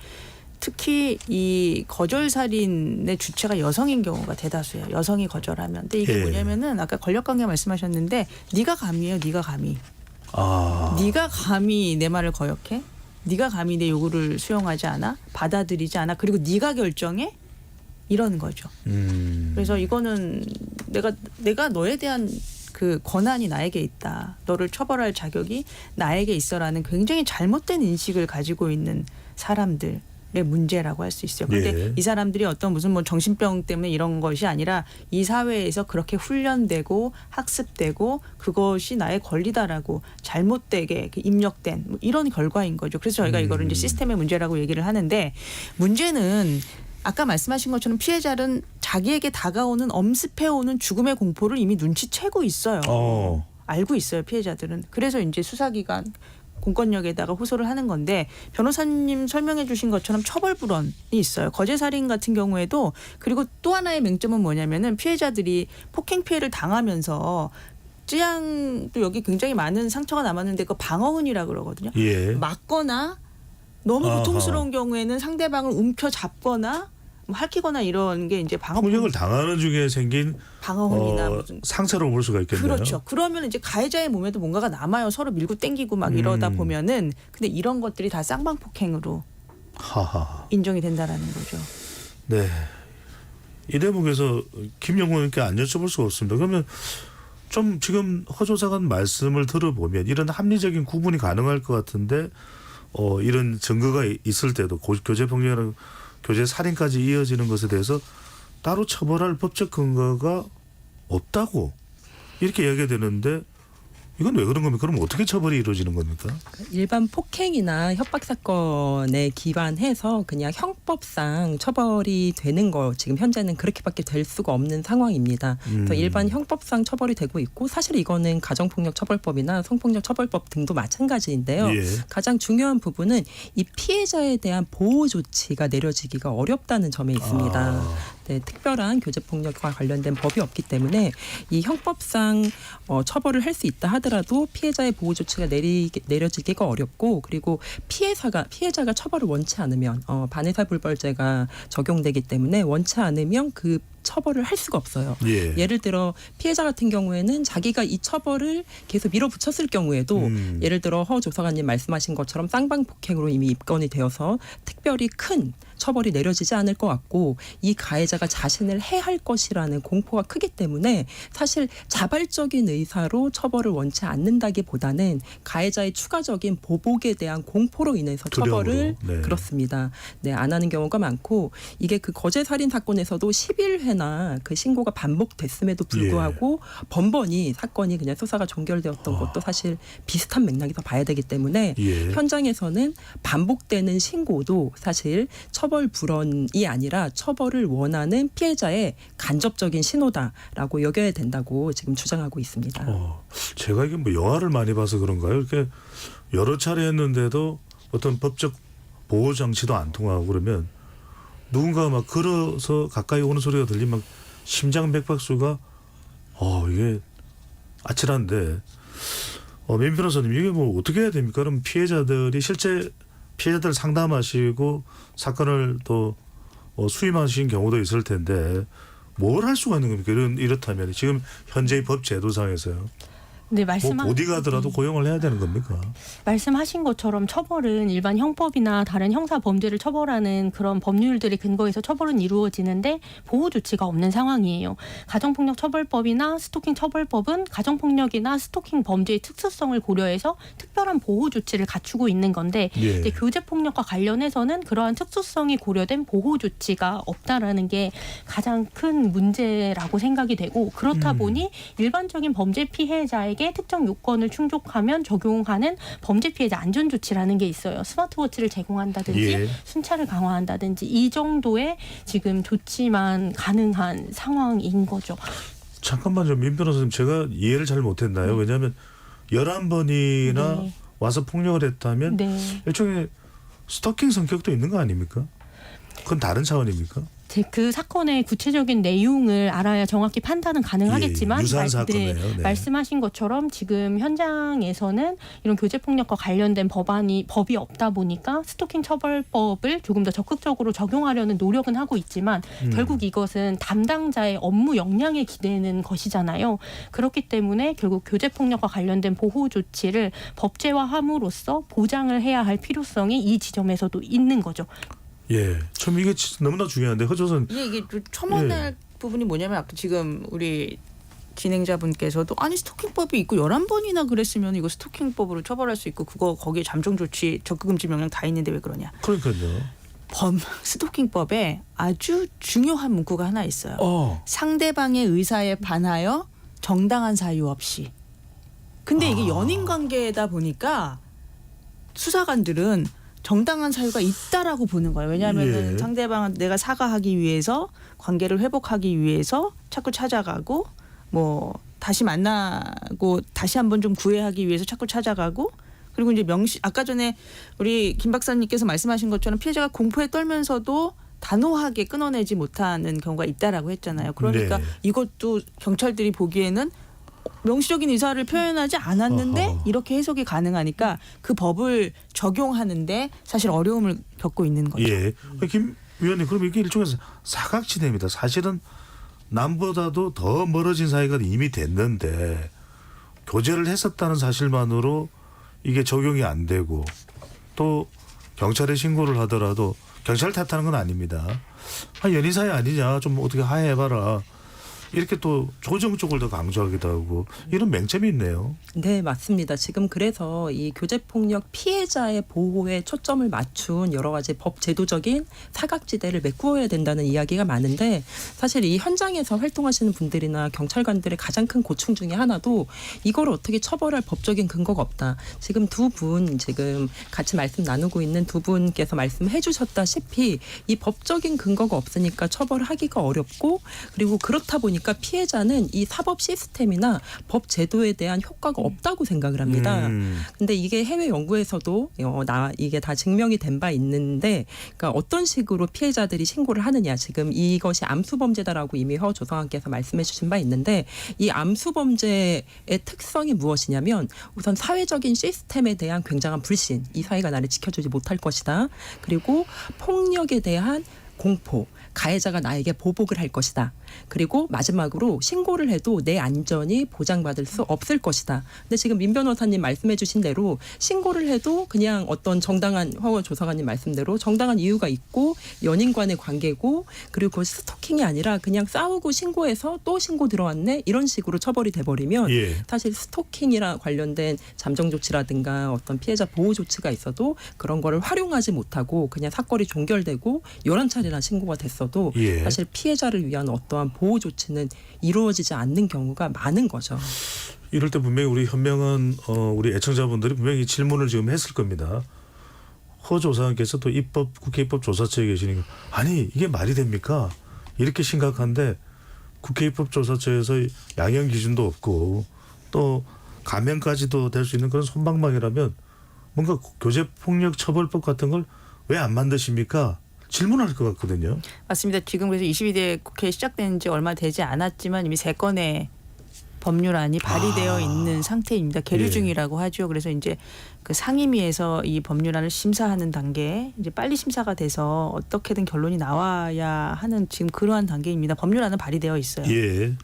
특히 이 거절살인의 주체가 여성인 경우가 대다수예요. 여성이 거절하면. 근데 이게 예. 뭐냐면은 아까 권력관계 말씀하셨는데 네가 감히예요. 네가 감히. 아. 네가 감히 내 말을 거역해? 네가 감히 내 요구를 수용하지 않아? 받아들이지 않아? 그리고 네가 결정해? 이러는 거죠. 그래서 이거는 내가 너에 대한 그 권한이 나에게 있다. 너를 처벌할 자격이 나에게 있어라는 굉장히 잘못된 인식을 가지고 있는 사람들의 문제라고 할 수 있어요. 그런데 예. 이 사람들이 어떤 무슨 뭐 정신병 때문에 이런 것이 아니라 이 사회에서 그렇게 훈련되고 학습되고 그것이 나의 권리다라고 잘못되게 입력된 뭐 이런 결과인 거죠. 그래서 저희가 이거를 이제 시스템의 문제라고 얘기를 하는데 문제는 아까 말씀하신 것처럼 피해자는 자기에게 다가오는 엄습해오는 죽음의 공포를 이미 눈치채고 있어요. 알고 있어요. 피해자들은. 그래서 이제 수사기관 공권력에다가 호소를 하는 건데 변호사님 설명해 주신 것처럼 처벌불원이 있어요. 거제살인 같은 경우에도 그리고 또 하나의 맹점은 뭐냐면은 피해자들이 폭행 피해를 당하면서 쯔양도 여기 굉장히 많은 상처가 남았는데 그 방어훈이라고 그러거든요. 예. 맞거나 너무 고통스러운 경우에는 상대방을 움켜잡거나 뭐 핥히거나 이런 게 이제 폭력을 당하는 중에 생긴 방어훈이나 무슨 상처로 볼 수가 있겠네요. 그렇죠. 그러면 이제 가해자의 몸에도 뭔가가 남아요. 서로 밀고 땡기고 막 이러다 보면은 근데 이런 것들이 다 쌍방폭행으로 하하. 인정이 된다라는 거죠. 네. 이 대목에서 김영훈님께 안 여쭤볼 수가 없습니다. 그러면 좀 지금 허 조사관 말씀을 들어보면 이런 합리적인 구분이 가능할 것 같은데 이런 증거가 있을 때도 교제폭력이나 교제살인까지 이어지는 것에 대해서 따로 처벌할 법적 근거가 없다고 이렇게 이야기가 되는데 이건 왜 그런 겁니까? 그럼 어떻게 처벌이 이루어지는 겁니까? 일반 폭행이나 협박 사건에 기반해서 그냥 형법상 처벌이 되는 거 지금 현재는 그렇게밖에 될 수가 없는 상황입니다. 그래서 일반 형법상 처벌이 되고 있고 사실 이거는 가정폭력처벌법이나 성폭력처벌법 등도 마찬가지인데요. 예. 가장 중요한 부분은 이 피해자에 대한 보호 조치가 내려지기가 어렵다는 점에 있습니다. 네, 특별한 교제폭력과 관련된 법이 없기 때문에 이 형법상 처벌을 할 수 있다 하더라도 피해자의 보호 조치가 내려지기가 어렵고 그리고 피해자가 처벌을 원치 않으면 반의사불벌죄가 적용되기 때문에 원치 않으면 그 처벌을 할 수가 없어요. 예. 예를 들어 피해자 같은 경우에는 자기가 이 처벌을 계속 밀어붙였을 경우에도 예를 들어 허 조사관님 말씀하신 것처럼 쌍방폭행으로 이미 입건이 되어서 특별히 큰 처벌이 내려지지 않을 것 같고 이 가해자가 자신을 해할 것이라는 공포가 크기 때문에 사실 자발적인 의사로 처벌을 원치 않는다기보다는 가해자의 추가적인 보복에 대한 공포로 인해서 처벌을 네. 그렇습니다. 네, 안 하는 경우가 많고 이게 그 거제살인 사건에서도 11회 회나 그 신고가 반복됐음에도 불구하고 번번이 사건이 그냥 수사가 종결되었던 것도 사실 비슷한 맥락에서 봐야 되기 때문에 현장에서는 반복되는 신고도 사실 처벌 불원이 아니라 처벌을 원하는 피해자의 간접적인 신호다라고 여겨야 된다고 지금 주장하고 있습니다. 제가 이게 뭐 영화를 많이 봐서 그런가요? 이렇게 여러 차례 했는데도 어떤 법적 보호 장치도 안 통하고 그러면 누군가 막 걸어서 가까이 오는 소리가 들리면 막 심장 맥박수가 이게 아찔한데 민 변호사님 이게 뭐 어떻게 해야 됩니까? 그럼 피해자들이 실제 피해자들 상담하시고 사건을 또 수임하신 경우도 있을 텐데 뭘 할 수가 있는 겁니까? 이렇다면 지금 현재의 법 제도상에서요. 네, 어디 가더라도 고용을 해야 되는 겁니까? 말씀하신 것처럼 처벌은 일반 형법이나 다른 형사 범죄를 처벌하는 그런 법률들의 근거에서 처벌은 이루어지는데 보호 조치가 없는 상황이에요. 가정폭력 처벌법이나 스토킹 처벌법은 가정폭력이나 스토킹 범죄의 특수성을 고려해서 특별한 보호 조치를 갖추고 있는 건데 이제 교제폭력과 관련해서는 그러한 특수성이 고려된 보호 조치가 없다라는 게 가장 큰 문제라고 생각이 되고 그렇다 보니 일반적인 범죄 피해자에게 특정 요건을 충족하면 적용하는 범죄 피해자 안전 조치라는 게 있어요. 스마트워치를 제공한다든지 순찰을 강화한다든지 이 정도의 지금 조치만 가능한 상황인 거죠. 잠깐만요. 민 변호사님 제가 이해를 잘 못했나요? 왜냐하면 11번이나 와서 폭력을 했다면 일종의 스토킹 성격도 있는 거 아닙니까? 그건 다른 차원입니까? 그 사건의 구체적인 내용을 알아야 정확히 판단은 가능하겠지만 유사한 사건이에요. 말씀하신 것처럼 지금 현장에서는 이런 교제폭력과 관련된 법이 없다 보니까 스토킹 처벌법을 조금 더 적극적으로 적용하려는 노력은 하고 있지만 결국 이것은 담당자의 업무 역량에 기대는 것이잖아요. 그렇기 때문에 결국 교제폭력과 관련된 보호 조치를 법제화함으로써 보장을 해야 할 필요성이 이 지점에서도 있는 거죠. 참 이게 너무나 중요한데 허조선 이게 첨언할 부분이 뭐냐면 아까 지금 우리 진행자분께서도 아니 스토킹법이 있고 11번이나 그랬으면 이거 스토킹법으로 처벌할 수 있고 그거 거기에 잠정 조치 적극금지 명령 다 있는데 왜 그러냐. 그러니까요. 스토킹법에 아주 중요한 문구가 하나 있어요. 상대방의 의사에 반하여 정당한 사유 없이. 근데 이게 연인 관계다 보니까 수사관들은 정당한 사유가 있다라고 보는 거예요. 왜냐하면 상대방은 내가 사과하기 위해서 관계를 회복하기 위해서 자꾸 찾아가고 뭐 다시 만나고 다시 한번 좀 구애하기 위해서 자꾸 찾아가고 그리고 이제 아까 전에 우리 김 박사님께서 말씀하신 것처럼 피해자가 공포에 떨면서도 단호하게 끊어내지 못하는 경우가 있다라고 했잖아요. 그러니까 이것도 경찰들이 보기에는 명시적인 의사를 표현하지 않았는데 이렇게 해석이 가능하니까 그 법을 적용하는데 사실 어려움을 겪고 있는 거죠. 김 위원님 그럼 이게 일종의 사각지대입니다. 사실은 남보다도 더 멀어진 사이가 이미 됐는데 교제를 했었다는 사실만으로 이게 적용이 안 되고 또 경찰에 신고를 하더라도 경찰 탓하는 건 아닙니다. 연인 사이 아니냐 좀 어떻게 하해해봐라. 이렇게 또 조정 쪽을 더 강조하기도 하고 이런 맹점이 있네요. 네, 맞습니다. 지금 그래서 이 교제폭력 피해자의 보호에 초점을 맞춘 여러 가지 법 제도적인 사각지대를 메꾸어야 된다는 이야기가 많은데 사실 이 현장에서 활동하시는 분들이나 경찰관들의 가장 큰 고충 중에 하나도 이걸 어떻게 처벌할 법적인 근거가 없다. 지금 지금 같이 말씀 나누고 있는 두 분께서 말씀해 주셨다시피 이 법적인 근거가 없으니까 처벌하기가 어렵고 그리고 그렇다 보니까 피해자는 이 사법 시스템이나 법 제도에 대한 효과가 없다고 생각을 합니다. 근데 이게 해외 연구에서도 이게 다 증명이 된 바 있는데 그러니까 어떤 식으로 피해자들이 신고를 하느냐. 지금 이것이 암수범죄다라고 이미 허 조성환께서 말씀해 주신 바 있는데 이 암수범죄의 특성이 무엇이냐면 우선 사회적인 시스템에 대한 굉장한 불신. 이 사회가 나를 지켜주지 못할 것이다. 그리고 폭력에 대한 공포. 가해자가 나에게 보복을 할 것이다. 그리고 마지막으로 신고를 해도 내 안전이 보장받을 수 없을 것이다. 근데 지금 민 변호사님 말씀해 주신 대로 신고를 해도 그냥 어떤 정당한 허 조사관님 말씀대로 정당한 이유가 있고 연인 간의 관계고 그리고 그것이 스토킹이 아니라 그냥 싸우고 신고해서 또 신고 들어왔네 이런 식으로 처벌이 돼버리면 사실 스토킹이랑 관련된 잠정 조치라든가 어떤 피해자 보호 조치가 있어도 그런 거를 활용하지 못하고 그냥 사건이 종결되고 11차례 번이나 신고가 됐어도 예. 사실 피해자를 위한 어떠한 보호 조치는 이루어지지 않는 경우가 많은 거죠. 이럴 때 분명히 우리 현명한 우리 애청자분들이 분명히 질문을 지금 했을 겁니다. 허 조사관께서 또 국회 입법조사처에 계시니까 아니 이게 말이 됩니까? 이렇게 심각한데 국회 입법조사처에서 양형 기준도 없고 또 감형까지도 될 수 있는 그런 솜방망이라면 뭔가 교제폭력처벌법 같은 걸 왜 안 만드십니까? 질문할 것 같거든요. 맞습니다. 지금 그래서 22대 국회 시작된 지 얼마 되지 않았지만 이미 3건의 법률안이 발의되어 있는 상태입니다. 계류 예. 중이라고 하죠. 그래서 이제 그 상임위에서 이 법률안을 심사하는 단계, 이제 빨리 심사가 돼서 어떻게든 결론이 나와야 하는 지금 그러한 단계입니다. 법률안은 발의되어 있어요. 예.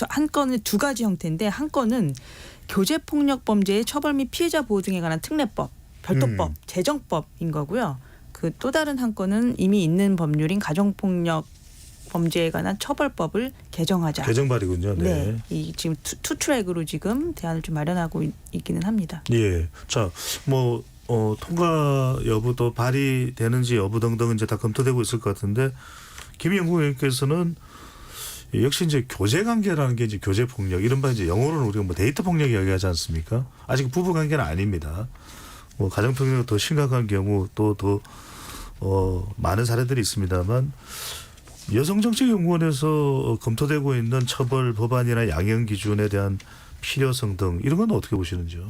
한 건은 두 가지 형태인데 한 건은 교제폭력범죄의 처벌 및 피해자 보호 등에 관한 특례법, 별도법, 제정법인 거고요. 그 또 다른 한 건은 이미 있는 법률인 가정폭력 범죄에 관한 처벌법을 개정하자. 개정발이군요. 네. 이 지금 투 트랙으로 지금 대안을 좀 마련하고 있기는 합니다. 예. 자, 뭐 통과 여부도 발의되는지 여부 등등 이제 다 검토되고 있을 것 같은데 김영국 의원께서는 역시 이제 교제 관계라는 게 이제 교제 폭력 이른바 이제 영어로는 우리가 뭐 데이트 폭력 이야기하지 않습니까? 아직 부부 관계는 아닙니다. 뭐 가정 폭력 더 심각한 경우 또 더 많은 사례들이 있습니다만 여성정책연구원에서 검토되고 있는 처벌 법안이나 양형 기준에 대한 필요성 등 이런 건 어떻게 보시는지요?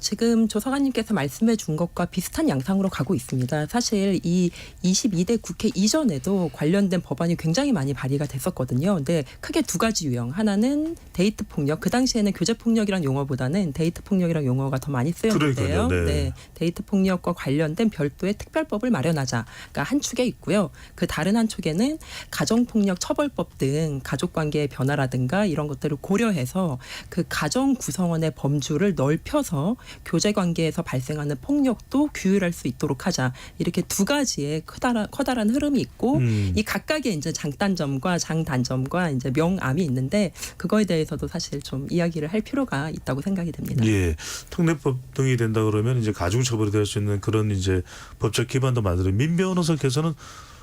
지금 조사관님께서 말씀해 준 것과 비슷한 양상으로 가고 있습니다. 사실 이 22대 국회 이전에도 관련된 법안이 굉장히 많이 발의가 됐었거든요. 근데 크게 두 가지 유형. 하나는 데이트 폭력. 그 당시에는 교제 폭력이란 용어보다는 데이트 폭력이란 용어가 더 많이 쓰였는데요. 그러니까요. 네. 데이트 폭력과 관련된 별도의 특별법을 마련하자가 한 축에 있고요. 그 다른 한 축에는 가정폭력 처벌법 등 가족관계의 변화라든가 이런 것들을 고려해서 그 가정 구성원의 범주를 넓혀서 교제 관계에서 발생하는 폭력도 규율할 수 있도록 하자. 이렇게 두 가지의 커다란 흐름이 있고 이 각각의 이제 장단점과 장단점과 이제 명암이 있는데 그거에 대해서도 사실 좀 이야기를 할 필요가 있다고 생각이 됩니다. 예. 특례법 등이 된다 그러면 이제 가중 처벌이 될 수 있는 그런 이제 법적 기반도 만들어 민 변호사께서는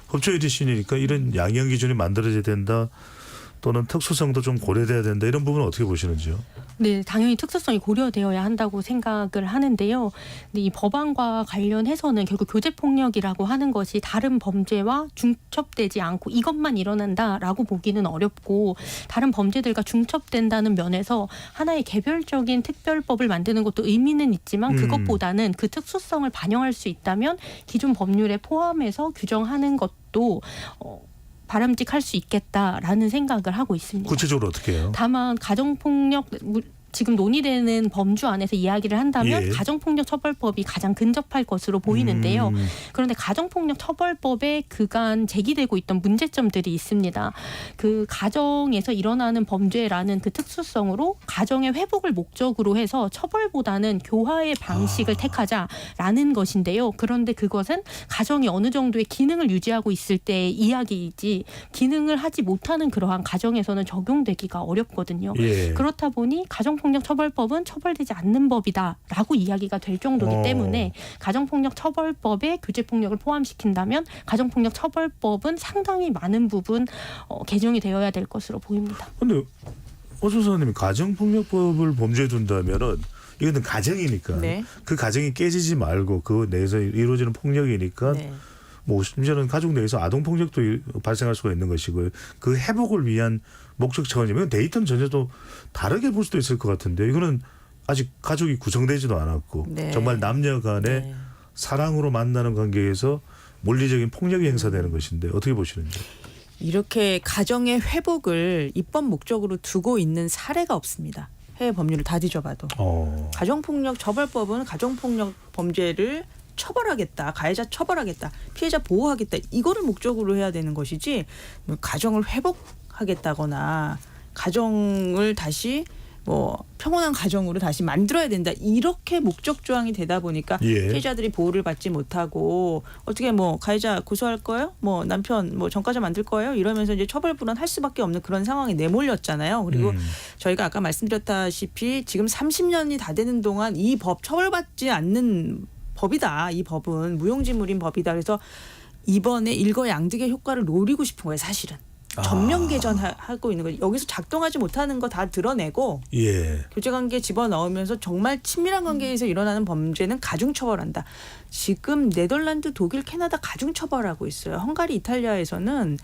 법조유리신이니까 이런 양형 기준이 만들어져야 된다. 또는 특수성도 좀 고려돼야 된다. 이런 부분은 어떻게 보시는지요? 네, 당연히 특수성이 고려되어야 한다고 생각을 하는데요. 근데 이 법안과 관련해서는 결국 교제폭력이라고 하는 것이 다른 범죄와 중첩되지 않고 이것만 일어난다라고 보기는 어렵고 다른 범죄들과 중첩된다는 면에서 하나의 개별적인 특별법을 만드는 것도 의미는 있지만 그것보다는 그 특수성을 반영할 수 있다면 기존 법률에 포함해서 규정하는 것도 바람직할 수 있겠다라는 생각을 하고 있습니다. 구체적으로 어떻게 해요? 다만 가정폭력 지금 논의되는 범주 안에서 이야기를 한다면 예. 가정폭력 처벌법이 가장 근접할 것으로 보이는데요. 그런데 가정폭력 처벌법에 그간 제기되고 있던 문제점들이 있습니다. 그 가정에서 일어나는 범죄라는 그 특수성으로 가정의 회복을 목적으로 해서 처벌보다는 교화의 방식을 택하자라는 것인데요. 그런데 그것은 가정이 어느 정도의 기능을 유지하고 있을 때의 이야기이지 기능을 하지 못하는 그러한 가정에서는 적용되기가 어렵거든요. 예. 그렇다 보니 가정폭력 처벌법은 처벌되지 않는 법이다라고 이야기가 될 정도이기 때문에 가정폭력 처벌법에 교제폭력을 포함시킨다면 가정폭력 처벌법은 상당히 많은 부분 개정이 되어야 될 것으로 보입니다. 그런데 오 조사님이 가정폭력법을 범죄에 둔다면은 이거는 가정이니까 네. 그 가정이 깨지지 말고 그 내에서 이루어지는 폭력이니까 네. 뭐 심지어는 가족 내에서 아동 폭력도 발생할 수가 있는 것이고요. 그 회복을 위한 목적 차원이면 데이트는 전혀 또 다르게 볼 수도 있을 것 같은데 이거는 아직 가족이 구성되지도 않았고 네. 정말 남녀 간의 네. 사랑으로 만나는 관계에서 물리적인 폭력이 행사되는 것인데 어떻게 보시는지. 이렇게 가정의 회복을 입법 목적으로 두고 있는 사례가 없습니다. 해외 법률을 다 뒤져봐도. 가정폭력 처벌법은 가정폭력 범죄를 처벌하겠다, 가해자 처벌하겠다, 피해자 보호하겠다 이거를 목적으로 해야 되는 것이지 가정을 회복하겠다거나 가정을 다시 뭐 평온한 가정으로 다시 만들어야 된다 이렇게 목적 조항이 되다 보니까 예. 피해자들이 보호를 받지 못하고 어떻게 뭐 가해자 고소할 거예요? 뭐 남편 뭐 전과자 만들 거예요? 이러면서 이제 처벌 불허할 수밖에 없는 그런 상황에 내몰렸잖아요. 그리고 저희가 아까 말씀드렸다시피 지금 30년이 다 되는 동안 이 법 처벌받지 않는 법이다. 이 법은 무용지물인 법이다. 그래서 이번에 일거양득의 효과를 노리고 싶은 거예요, 사실은. 전면 개전하고 있는 거예요. 여기서 작동하지 못하는 거 다 드러내고 예. 교제관계 집어넣으면서 정말 친밀한 관계에서 일어나는 범죄는 가중처벌한다. 지금 네덜란드, 독일, 캐나다 가중처벌하고 있어요. 헝가리, 이탈리아에서는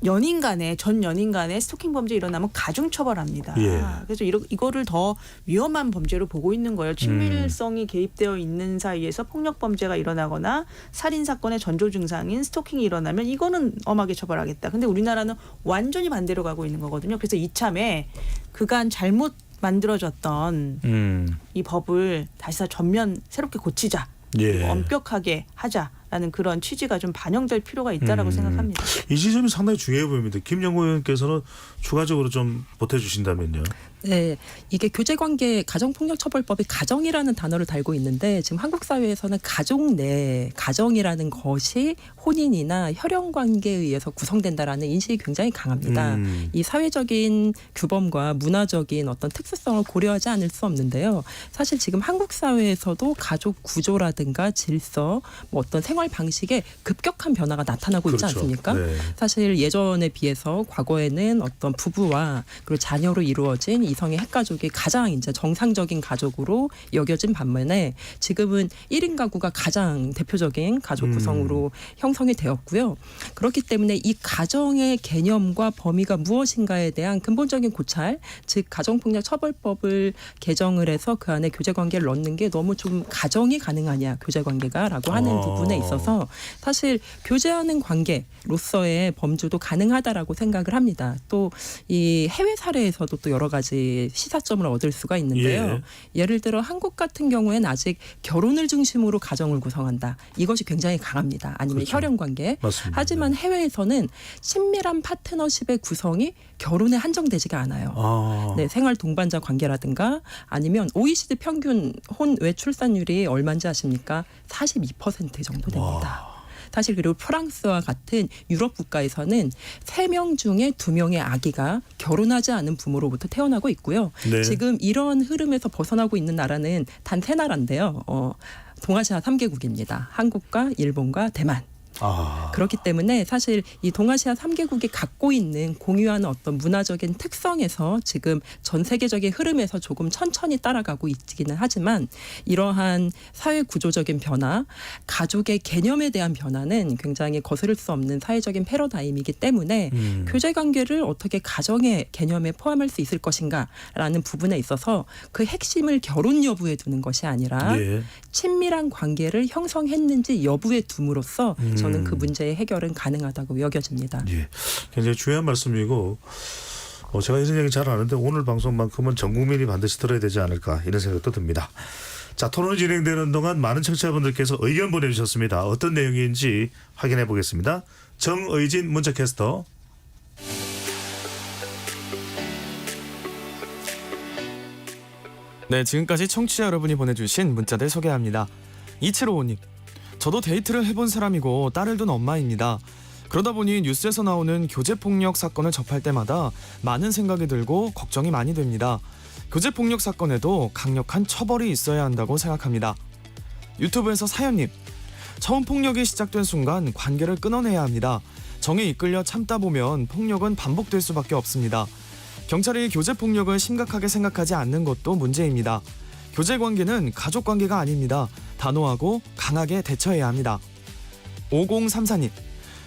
전 연인 간에 스토킹 범죄 일어나면 가중처벌합니다. 예. 그래서 이거를 더 위험한 범죄로 보고 있는 거예요. 친밀성이 개입되어 있는 사이에서 폭력 범죄가 일어나거나 살인 사건의 전조 증상인 스토킹이 일어나면 이거는 엄하게 처벌하겠다. 근데 우리나라는 완전히 반대로 가고 있는 거거든요. 그래서 이참에 그간 잘못 만들어졌던 이 법을 다시 전면 새롭게 고치자. 예. 엄격하게 하자라는 그런 취지가 좀 반영될 필요가 있다라고 생각합니다. 이 지점이 상당히 중요해 보입니다. 김영구 의원께서는 추가적으로 좀 보태주신다면요. 네, 이게 교제관계 가정폭력처벌법이 가정이라는 단어를 달고 있는데 지금 한국 사회에서는 가족 내 가정이라는 것이 혼인이나 혈연관계에 의해서 구성된다라는 인식이 굉장히 강합니다. 이 사회적인 규범과 문화적인 어떤 특수성을 고려하지 않을 수 없는데요. 사실 지금 한국 사회에서도 가족 구조라든가 질서, 뭐 어떤 생활 방식에 급격한 변화가 나타나고 있지 그렇죠. 않습니까? 네. 사실 예전에 비해서 과거에는 어떤 부부와 그리고 자녀로 이루어진 이성의 핵가족이 가장 이제 정상적인 가족으로 여겨진 반면에 지금은 1인 가구가 가장 대표적인 가족 구성으로 형성이 되었고요. 그렇기 때문에 이 가정의 개념과 범위가 무엇인가에 대한 근본적인 고찰, 즉 가정폭력 처벌법을 개정을 해서 그 안에 교제관계를 넣는 게 너무 좀 가정이 가능하냐 교제관계가라고 하는 부분에 있어서 사실 교제하는 관계로서의 범주도 가능하다라고 생각을 합니다. 또 이 해외 사례에서도 또 여러 가지 시사점을 얻을 수가 있는데요. 예를 들어 한국 같은 경우에는 아직 결혼을 중심으로 가정을 구성한다. 이것이 굉장히 강합니다. 아니면 그렇죠. 혈연관계. 맞습니다. 하지만 해외에서는 친밀한 파트너십의 구성이 결혼에 한정되지가 않아요. 네, 생활 동반자 관계라든가 아니면 OECD 평균 혼 외출산율이 얼마인지 아십니까? 42% 정도 됩니다. 사실 그리고 프랑스와 같은 유럽 국가에서는 3명 중에 2명의 아기가 결혼하지 않은 부모로부터 태어나고 있고요. 네. 지금 이런 흐름에서 벗어나고 있는 나라는 단 3나라인데요. 동아시아 3개국입니다. 한국과 일본과 대만. 그렇기 때문에 사실 이 동아시아 3개국이 갖고 있는 공유하는 어떤 문화적인 특성에서 지금 전 세계적인 흐름에서 조금 천천히 따라가고 있기는 하지만 이러한 사회 구조적인 변화, 가족의 개념에 대한 변화는 굉장히 거스를 수 없는 사회적인 패러다임이기 때문에 교제관계를 어떻게 가정의 개념에 포함할 수 있을 것인가라는 부분에 있어서 그 핵심을 결혼 여부에 두는 것이 아니라 예. 친밀한 관계를 형성했는지 여부에 둠으로써 저는 그 문제의 해결은 가능하다고 여겨집니다. 예, 굉장히 중요한 말씀이고 제가 이런 얘기 잘 아는데 오늘 방송만큼은 전 국민이 반드시 들어야 되지 않을까 이런 생각도 듭니다. 자, 토론이 진행되는 동안 많은 청취자분들께서 의견 보내주셨습니다. 어떤 내용인지 확인해 보겠습니다. 정의진 문자캐스터. 네, 지금까지 청취자 여러분이 보내주신 문자들 소개합니다. 2755님, 저도 데이트를 해본 사람이고 딸을 둔 엄마입니다. 그러다 보니 뉴스에서 나오는 교제폭력 사건을 접할 때마다 많은 생각이 들고 걱정이 많이 됩니다. 교제폭력 사건에도 강력한 처벌이 있어야 한다고 생각합니다. 유튜브에서 사연님, 처음 폭력이 시작된 순간 관계를 끊어내야 합니다. 정에 이끌려 참다 보면 폭력은 반복될 수밖에 없습니다. 경찰이 교제폭력을 심각하게 생각하지 않는 것도 문제입니다. 교제관계는 가족관계가 아닙니다. 단호하고 강하게 대처해야 합니다. 5034님,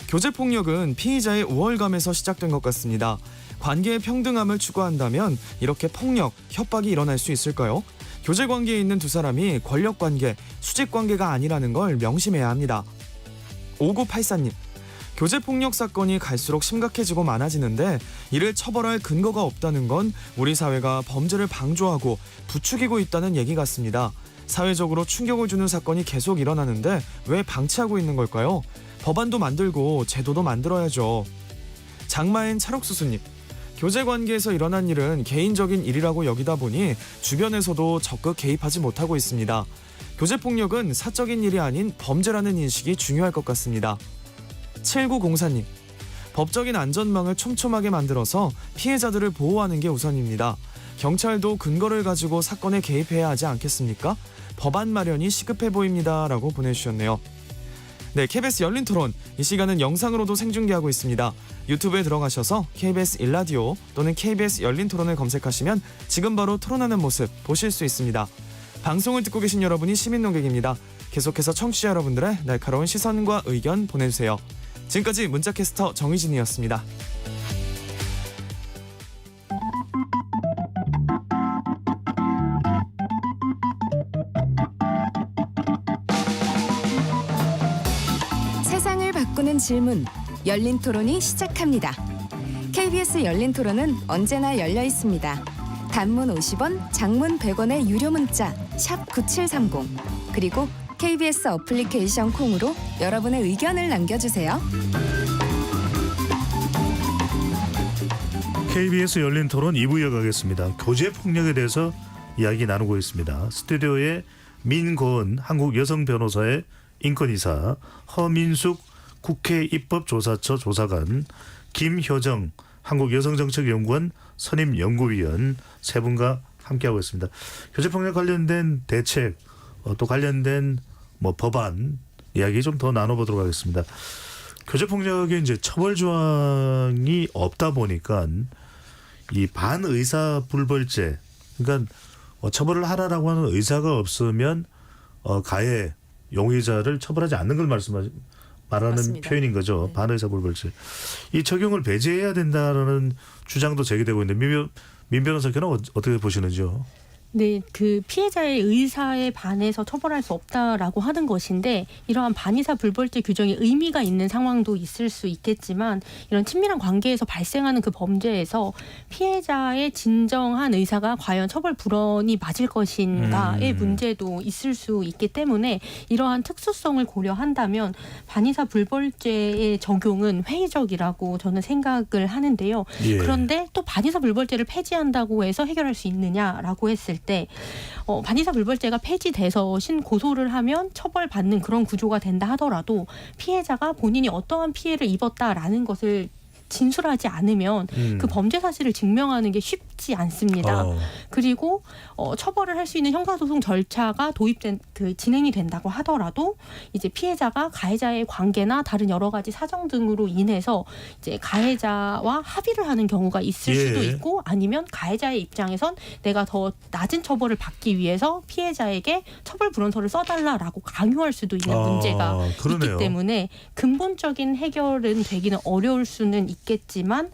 교제폭력은 피의자의 우월감에서 시작된 것 같습니다. 관계의 평등함을 추구한다면 이렇게 폭력, 협박이 일어날 수 있을까요? 교제관계에 있는 두 사람이 권력관계, 수직관계가 아니라는 걸 명심해야 합니다. 5984님, 교제폭력 사건이 갈수록 심각해지고 많아지는데 이를 처벌할 근거가 없다는 건 우리 사회가 범죄를 방조하고 부추기고 있다는 얘기 같습니다. 사회적으로 충격을 주는 사건이 계속 일어나는데 왜 방치하고 있는 걸까요? 법안도 만들고 제도도 만들어야죠. 장마엔 찰옥수수님, 교제관계에서 일어난 일은 개인적인 일이라고 여기다 보니 주변에서도 적극 개입하지 못하고 있습니다. 교제폭력은 사적인 일이 아닌 범죄라는 인식이 중요할 것 같습니다. 7904님, 법적인 안전망을 촘촘하게 만들어서 피해자들을 보호하는 게 우선입니다. 경찰도 근거를 가지고 사건에 개입해야 하지 않겠습니까? 법안 마련이 시급해 보입니다. 라고 보내주셨네요. 네, KBS 열린 토론. 이 시간은 영상으로도 생중계하고 있습니다. 유튜브에 들어가셔서 KBS 일라디오 또는 KBS 열린 토론을 검색하시면 지금 바로 토론하는 모습 보실 수 있습니다. 방송을 듣고 계신 여러분이 시민 농객입니다. 계속해서 청취자 여러분들의 날카로운 시선과 의견 보내주세요. 지금까지 문자캐스터 정희진이었습니다. 세상을 바꾸는 질문, 열린 토론이 시작합니다. KBS 열린 토론은 언제나 열려 있습니다. 단문 50원, 장문 100원의 유료 문자 샵 9730 그리고 KBS 어플리케이션 콩으로 여러분의 의견을 남겨주세요. KBS 열린 토론 2부 이어가겠습니다. 교제 폭력에 대해서 이야기 나누고 있습니다. 스튜디오에 민고은 한국여성변호사의 인권이사, 허민숙 국회 입법조사처 조사관, 김효정 한국여성정책연구원 선임연구위원 세 분과 함께하고 있습니다. 교제폭력 관련된 대책, 또 관련된 법안 이야기 좀 더 나눠보도록 하겠습니다. 교제폭력에 이제 처벌 조항이 없다 보니까 이 반의사 불벌죄, 그러니까 처벌을 하라라고 하는 의사가 없으면 가해 용의자를 처벌하지 않는 걸 말하는 맞습니다. 표현인 거죠. 네. 반의사 불벌죄. 이 적용을 배제해야 된다라는 주장도 제기되고 있는데 민 변호사께는 어떻게 보시는지요? 네, 그 피해자의 의사에 반해서 처벌할 수 없다라고 하는 것인데 이러한 반의사 불벌죄 규정에 의미가 있는 상황도 있을 수 있겠지만 이런 친밀한 관계에서 발생하는 그 범죄에서 피해자의 진정한 의사가 과연 처벌 불원이 맞을 것인가의 문제도 있을 수 있기 때문에 이러한 특수성을 고려한다면 반의사 불벌죄의 적용은 회의적이라고 저는 생각을 하는데요. 예. 그런데 또 반의사 불벌죄를 폐지한다고 해서 해결할 수 있느냐라고 했을 때 반의사 불벌죄가 폐지돼서 신고소를 하면 처벌받는 그런 구조가 된다 하더라도 피해자가 본인이 어떠한 피해를 입었다라는 것을 진술하지 않으면 그 범죄 사실을 증명하는 게 쉽지 않습니다. 그리고 처벌을 할 수 있는 형사소송 절차가 진행이 된다고 하더라도 이제 피해자가 가해자의 관계나 다른 여러 가지 사정 등으로 인해서 이제 가해자와 합의를 하는 경우가 있을 수도 있고 아니면 가해자의 입장에선 내가 더 낮은 처벌을 받기 위해서 피해자에게 처벌 불원서를 써달라라고 강요할 수도 있는 문제가 그러네요. 있기 때문에 근본적인 해결은 되기는 어려울 수는 있겠지만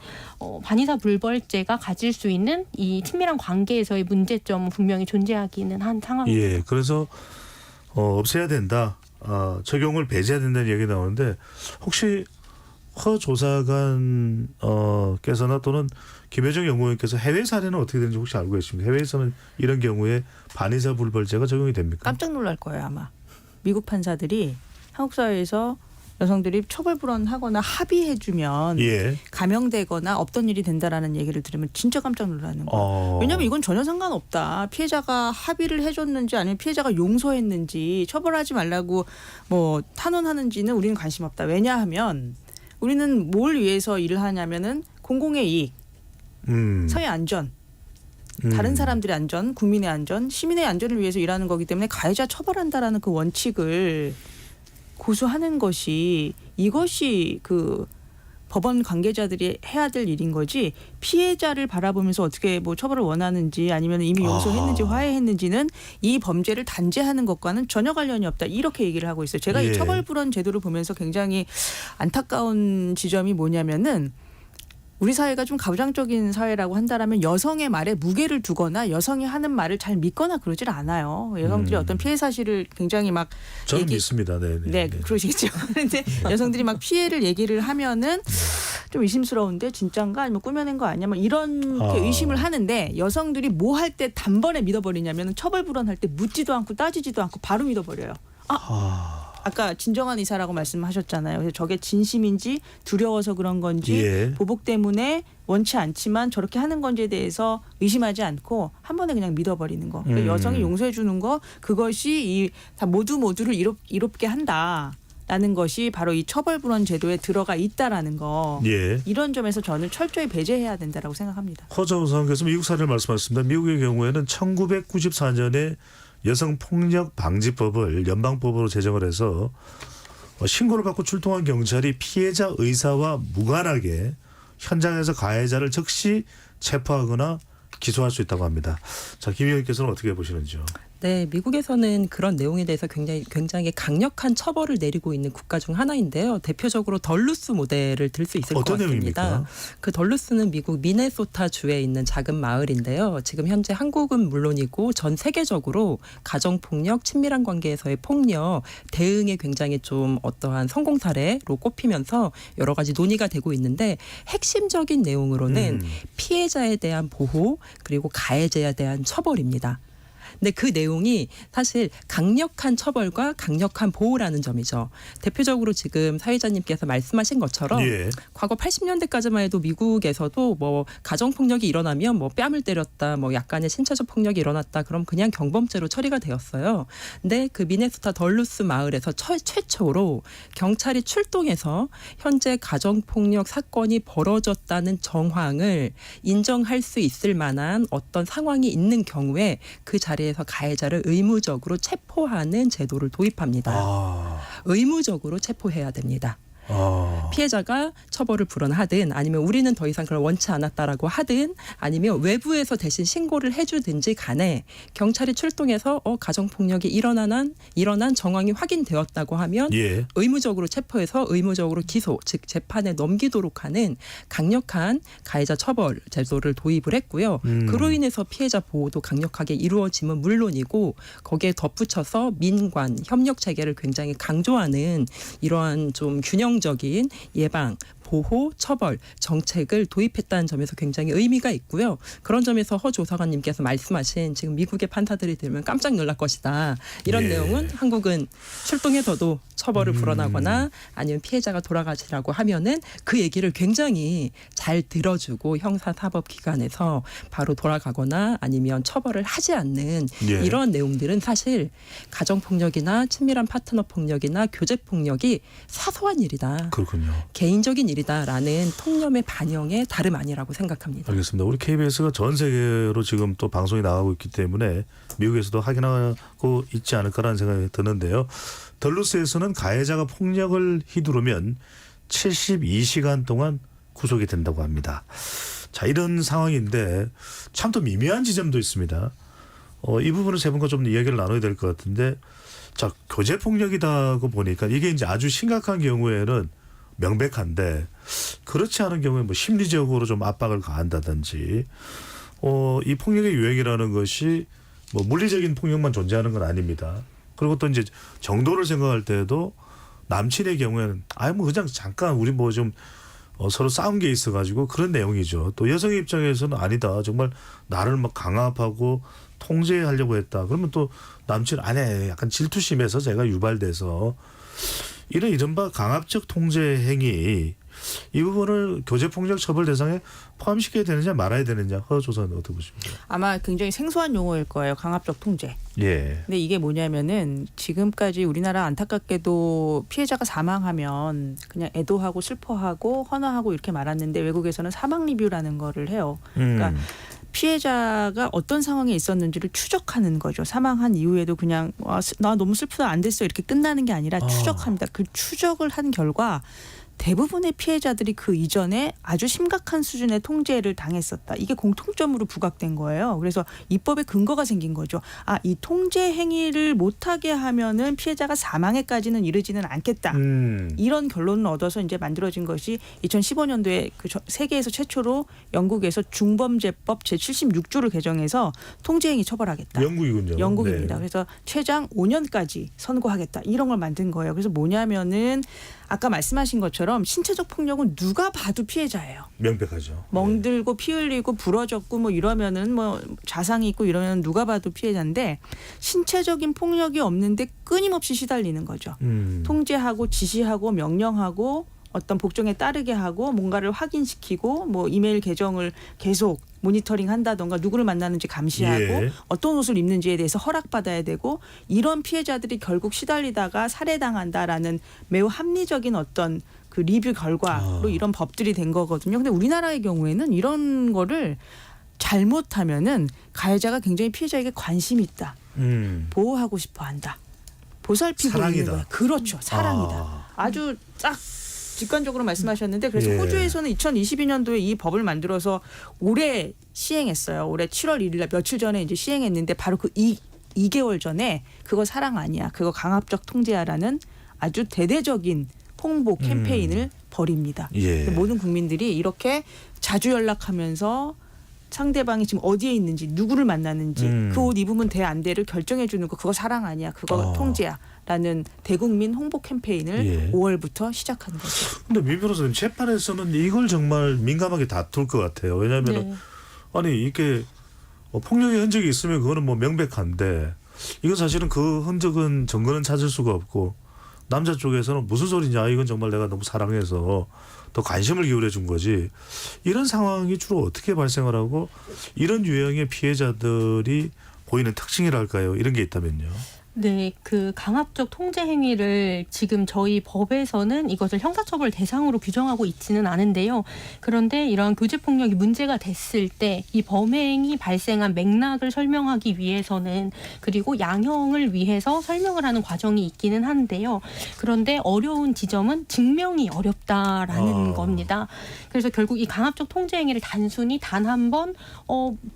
반의사 불벌죄가 가질 수 있는 이 친밀한 관계에서의 문제점은 분명히 존재하기는 한 상황입니다. 예, 그래서 없애야 된다, 적용을 배제해야 된다는 얘기 나오는데 혹시 허 조사관께서나 또는 김효정 연구원께서 해외 사례는 어떻게 되는지 혹시 알고 계십니까? 해외에서는 이런 경우에 반의사 불벌죄가 적용이 됩니까? 깜짝 놀랄 거예요 아마. 미국 판사들이 한국 사회에서 여성들이 처벌 불원하거나 합의해주면 감형되거나 없던 일이 된다라는 얘기를 들으면 진짜 깜짝 놀라는 거예요. 왜냐하면 이건 전혀 상관없다. 피해자가 합의를 해줬는지 아니면 피해자가 용서했는지 처벌하지 말라고 탄원하는지는 우리는 관심 없다. 왜냐하면 우리는 뭘 위해서 일을 하냐면은 공공의 이익, 사회 안전, 다른 사람들의 안전, 국민의 안전, 시민의 안전을 위해서 일하는 거기 때문에 가해자 처벌한다라는 그 원칙을 고수하는 것이 이것이 그 법원 관계자들이 해야 될 일인 거지 피해자를 바라보면서 어떻게 처벌을 원하는지 아니면 이미 용서했는지 화해했는지는 이 범죄를 단죄하는 것과는 전혀 관련이 없다. 이렇게 얘기를 하고 있어요. 제가 이 처벌 불원 제도를 보면서 굉장히 안타까운 지점이 뭐냐면은 우리 사회가 좀 가부장적인 사회라고 한다라면 여성의 말에 무게를 두거나 여성이 하는 말을 잘 믿거나 그러질 않아요. 여성들이 어떤 피해 사실을 굉장히 저는 믿습니다. 네, 그러시겠죠. 그런데 여성들이 피해를 얘기를 하면은 좀 의심스러운데 진짠가 아니면 꾸며낸 거 아니야? 이런 의심을 하는데 여성들이 뭐 할 때 단번에 믿어버리냐면 처벌 불원할 때 묻지도 않고 따지지도 않고 바로 믿어버려요. 아까 진정한 의사라고 말씀하셨잖아요. 그래서 저게 진심인지 두려워서 그런 건지 보복 때문에 원치 않지만 저렇게 하는 건지에 대해서 의심하지 않고 한 번에 그냥 믿어버리는 거. 그러니까 여성이 용서해 주는 거 그것이 다 모두를 이롭게 한다라는 것이 바로 이 처벌불원 제도에 들어가 있다라는 거. 이런 점에서 저는 철저히 배제해야 된다라고 생각합니다. 허 조사관께서 미국 사례를 말씀하셨습니다. 미국의 경우에는 1994년에 여성폭력방지법을 연방법으로 제정을 해서 신고를 받고 출동한 경찰이 피해자 의사와 무관하게 현장에서 가해자를 즉시 체포하거나 기소할 수 있다고 합니다. 자, 김 의원께서는 어떻게 보시는지요? 네, 미국에서는 그런 내용에 대해서 굉장히 강력한 처벌을 내리고 있는 국가 중 하나인데요. 대표적으로 덜루스 모델을 들 수 있을 것 어떤 같습니다. 내용입니까? 그 덜루스는 미국 미네소타 주에 있는 작은 마을인데요. 지금 현재 한국은 물론이고 전 세계적으로 가정폭력, 친밀한 관계에서의 폭력 대응에 굉장히 좀 어떠한 성공 사례로 꼽히면서 여러 가지 논의가 되고 있는데 핵심적인 내용으로는 피해자에 대한 보호 그리고 가해자에 대한 처벌입니다. 근데 그 내용이 사실 강력한 처벌과 강력한 보호라는 점이죠. 대표적으로 지금 사회자님께서 말씀하신 것처럼 예. 과거 80년대까지만 해도 미국에서도 뭐 가정폭력이 일어나면 뭐 뺨을 때렸다, 뭐 약간의 신체적 폭력이 일어났다, 그럼 그냥 경범죄로 처리가 되었어요. 근데 그 미네소타 덜루스 마을에서 최초로 경찰이 출동해서 현재 가정폭력 사건이 벌어졌다는 정황을 인정할 수 있을 만한 어떤 상황이 있는 경우에 그 자리에서 가해자를 의무적으로 체포하는 제도를 도입합니다. 의무적으로 체포해야 됩니다. 피해자가 처벌을 불허하든 아니면 우리는 더 이상 그걸 원치 않았다라고 하든 아니면 외부에서 대신 신고를 해주든지 간에 경찰이 출동해서 가정폭력이 일어난 정황이 확인되었다고 하면 예. 의무적으로 체포해서 의무적으로 기소, 즉 재판에 넘기도록 하는 강력한 가해자 처벌 제도를 도입을 했고요. 그로 인해서 피해자 보호도 강력하게 이루어짐은 물론이고 거기에 덧붙여서 민관 협력 체계를 굉장히 강조하는 이러한 좀 균형적인 예방, 보호, 처벌 정책을 도입했다는 점에서 굉장히 의미가 있고요. 그런 점에서 허 조사관님께서 말씀하신 지금 미국의 판사들이 들으면 깜짝 놀랄 것이다. 이런 예. 내용은 한국은 출동해서도 처벌을 불어나거나 아니면 피해자가 돌아가시라고 하면은 그 얘기를 굉장히 잘 들어주고 형사사법기관에서 바로 돌아가거나 아니면 처벌을 하지 않는 예. 이런 내용들은 사실 가정폭력이나 친밀한 파트너 폭력이나 교제폭력이 사소한 일이다. 그렇군요. 개인적인 일이다라는 통념의 반영에 다름 아니라고 생각합니다. 알겠습니다. 우리 KBS가 전 세계로 지금 또 방송이 나가고 있기 때문에 미국에서도 확인하고 있지 않을까라는 생각이 드는데요. 덜루스에서는 가해자가 폭력을 휘두르면 72시간 동안 구속이 된다고 합니다. 자, 이런 상황인데 참 또 미묘한 지점도 있습니다. 이 부분을 세 분과 좀 이야기를 나눠야 될 것 같은데, 자, 교제 폭력이다고 보니까 이게 이제 아주 심각한 경우에는 명백한데 그렇지 않은 경우에 뭐 심리적으로 좀 압박을 가한다든지 이 폭력의 유행이라는 것이 뭐 물리적인 폭력만 존재하는 건 아닙니다. 그리고 또 이제 정도를 생각할 때도 남친의 경우에는 뭐 그냥 잠깐 우리 뭐 좀 서로 싸운 게 있어가지고 그런 내용이죠. 또 여성의 입장에서는 아니다. 정말 나를 막 강압하고 통제하려고 했다. 그러면 또 남친 아내 약간 질투심에서 제가 유발돼서 이런 이른바 강압적 통제 행위, 이 부분을 교제폭력 처벌 대상에 포함시켜야 되느냐 말아야 되느냐, 허 조사는 어떻게 보십니까? 아마 굉장히 생소한 용어일 거예요. 강압적 통제. 예. 근데 이게 뭐냐면은 지금까지 우리나라 안타깝게도 피해자가 사망하면 그냥 애도하고 슬퍼하고 헌화하고 이렇게 말았는데 외국에서는 사망 리뷰라는 거를 해요. 그러니까 피해자가 어떤 상황에 있었는지를 추적하는 거죠. 사망한 이후에도 그냥 나 너무 슬프다 안 됐어 이렇게 끝나는 게 아니라 추적합니다. 그 추적을 한 결과 대부분의 피해자들이 그 이전에 아주 심각한 수준의 통제를 당했었다. 이게 공통점으로 부각된 거예요. 그래서 입법에 근거가 생긴 거죠. 이 통제 행위를 못하게 하면은 피해자가 사망에까지는 이르지는 않겠다. 이런 결론을 얻어서 이제 만들어진 것이 2015년도에 그 세계에서 최초로 영국에서 중범죄법 제76조를 개정해서 통제 행위 처벌하겠다. 영국이군요. 영국입니다. 네. 그래서 최장 5년까지 선고하겠다. 이런 걸 만든 거예요. 그래서 뭐냐면은 아까 말씀하신 것처럼 신체적 폭력은 누가 봐도 피해자예요. 명백하죠. 멍들고 피 흘리고 부러졌고 뭐 이러면은 뭐 자상이 있고 이러면 누가 봐도 피해자인데 신체적인 폭력이 없는데 끊임없이 시달리는 거죠. 통제하고 지시하고 명령하고 어떤 복종에 따르게 하고 뭔가를 확인시키고 뭐 이메일 계정을 계속 모니터링 한다던가 누구를 만나는지 감시하고 예. 어떤 옷을 입는지에 대해서 허락받아야 되고 이런 피해자들이 결국 시달리다가 살해당한다라는 매우 합리적인 어떤 그 리뷰 결과로 이런 법들이 된 거거든요. 근데 우리나라의 경우에는 이런 거를 잘못하면은 가해자가 굉장히 피해자에게 관심이 있다. 보호하고 싶어 한다. 보살피고 사랑이다. 있는 거야. 그렇죠. 사랑이다. 아주 딱 직관적으로 말씀하셨는데 그래서 예. 호주에서는 2022년도에 이 법을 만들어서 올해 시행했어요. 올해 7월 1일 날 며칠 전에 이제 시행했는데 바로 그 2개월 전에 그거 사랑 아니야. 그거 강압적 통제야라는 아주 대대적인 홍보 캠페인을 벌입니다. 예. 모든 국민들이 이렇게 자주 연락하면서 상대방이 지금 어디에 있는지 누구를 만나는지 그 옷 입으면 돼 안 돼를 결정해 주는 거 그거 사랑 아니야. 그거 통제야라는 대국민 홍보 캠페인을 예. 5월부터 시작한 거죠. 근데 민 변호사님 재판에서는 이걸 정말 민감하게 다툴 것 같아요. 왜냐하면 네. 아니 이게 폭력의 흔적이 있으면 그거는 뭐 명백한데 이건 사실은 그 흔적은 증거는 찾을 수가 없고 남자 쪽에서는 무슨 소리냐 이건 정말 내가 너무 사랑해서 더 관심을 기울여 준 거지. 이런 상황이 주로 어떻게 발생을 하고 이런 유형의 피해자들이 보이는 특징이랄까요? 이런 게 있다면요. 네, 그 강압적 통제 행위를 지금 저희 법에서는 이것을 형사처벌 대상으로 규정하고 있지는 않은데요. 그런데 이러한 교제폭력이 문제가 됐을 때 이 범행이 발생한 맥락을 설명하기 위해서는 그리고 양형을 위해서 설명을 하는 과정이 있기는 한데요. 그런데 어려운 지점은 증명이 어렵다라는 겁니다. 그래서 결국 이 강압적 통제 행위를 단순히 단 한 번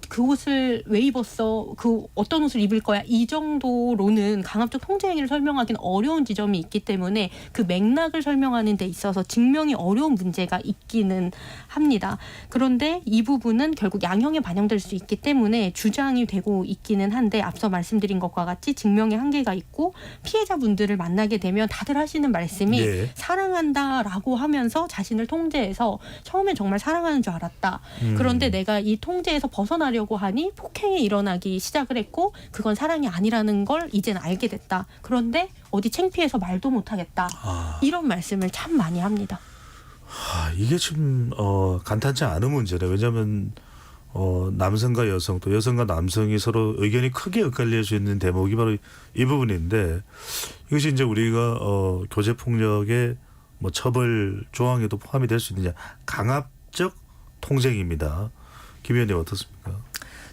그 옷을 왜 입었어? 그 어떤 옷을 입을 거야? 이 정도로는 강압적 통제 행위를 설명하기는 어려운 지점이 있기 때문에 그 맥락을 설명하는 데 있어서 증명이 어려운 문제가 있기는 합니다. 그런데 이 부분은 결국 양형에 반영될 수 있기 때문에 주장이 되고 있기는 한데 앞서 말씀드린 것과 같이 증명의 한계가 있고 피해자분들을 만나게 되면 다들 하시는 말씀이 예. 사랑한다라고 하면서 자신을 통제해서 처음엔 정말 사랑하는 줄 알았다. 그런데 내가 이 통제에서 벗어나려고 하니 폭행이 일어나기 시작을 했고 그건 사랑이 아니라는 걸 이제는 알게 됐다. 그런데 어디 창피해서 말도 못하겠다. 이런 말씀을 참 많이 합니다. 이게 좀 간단치 않은 문제네. 왜냐하면 남성과 여성 또 여성과 남성이 서로 의견이 크게 엇갈릴 수 있는 대목이 바로 이 부분인데 이것이 이제 우리가 교제 폭력의 뭐 처벌 조항에도 포함이 될 수 있느냐. 강압적 통제입니다. 김 의원님 어떻습니까?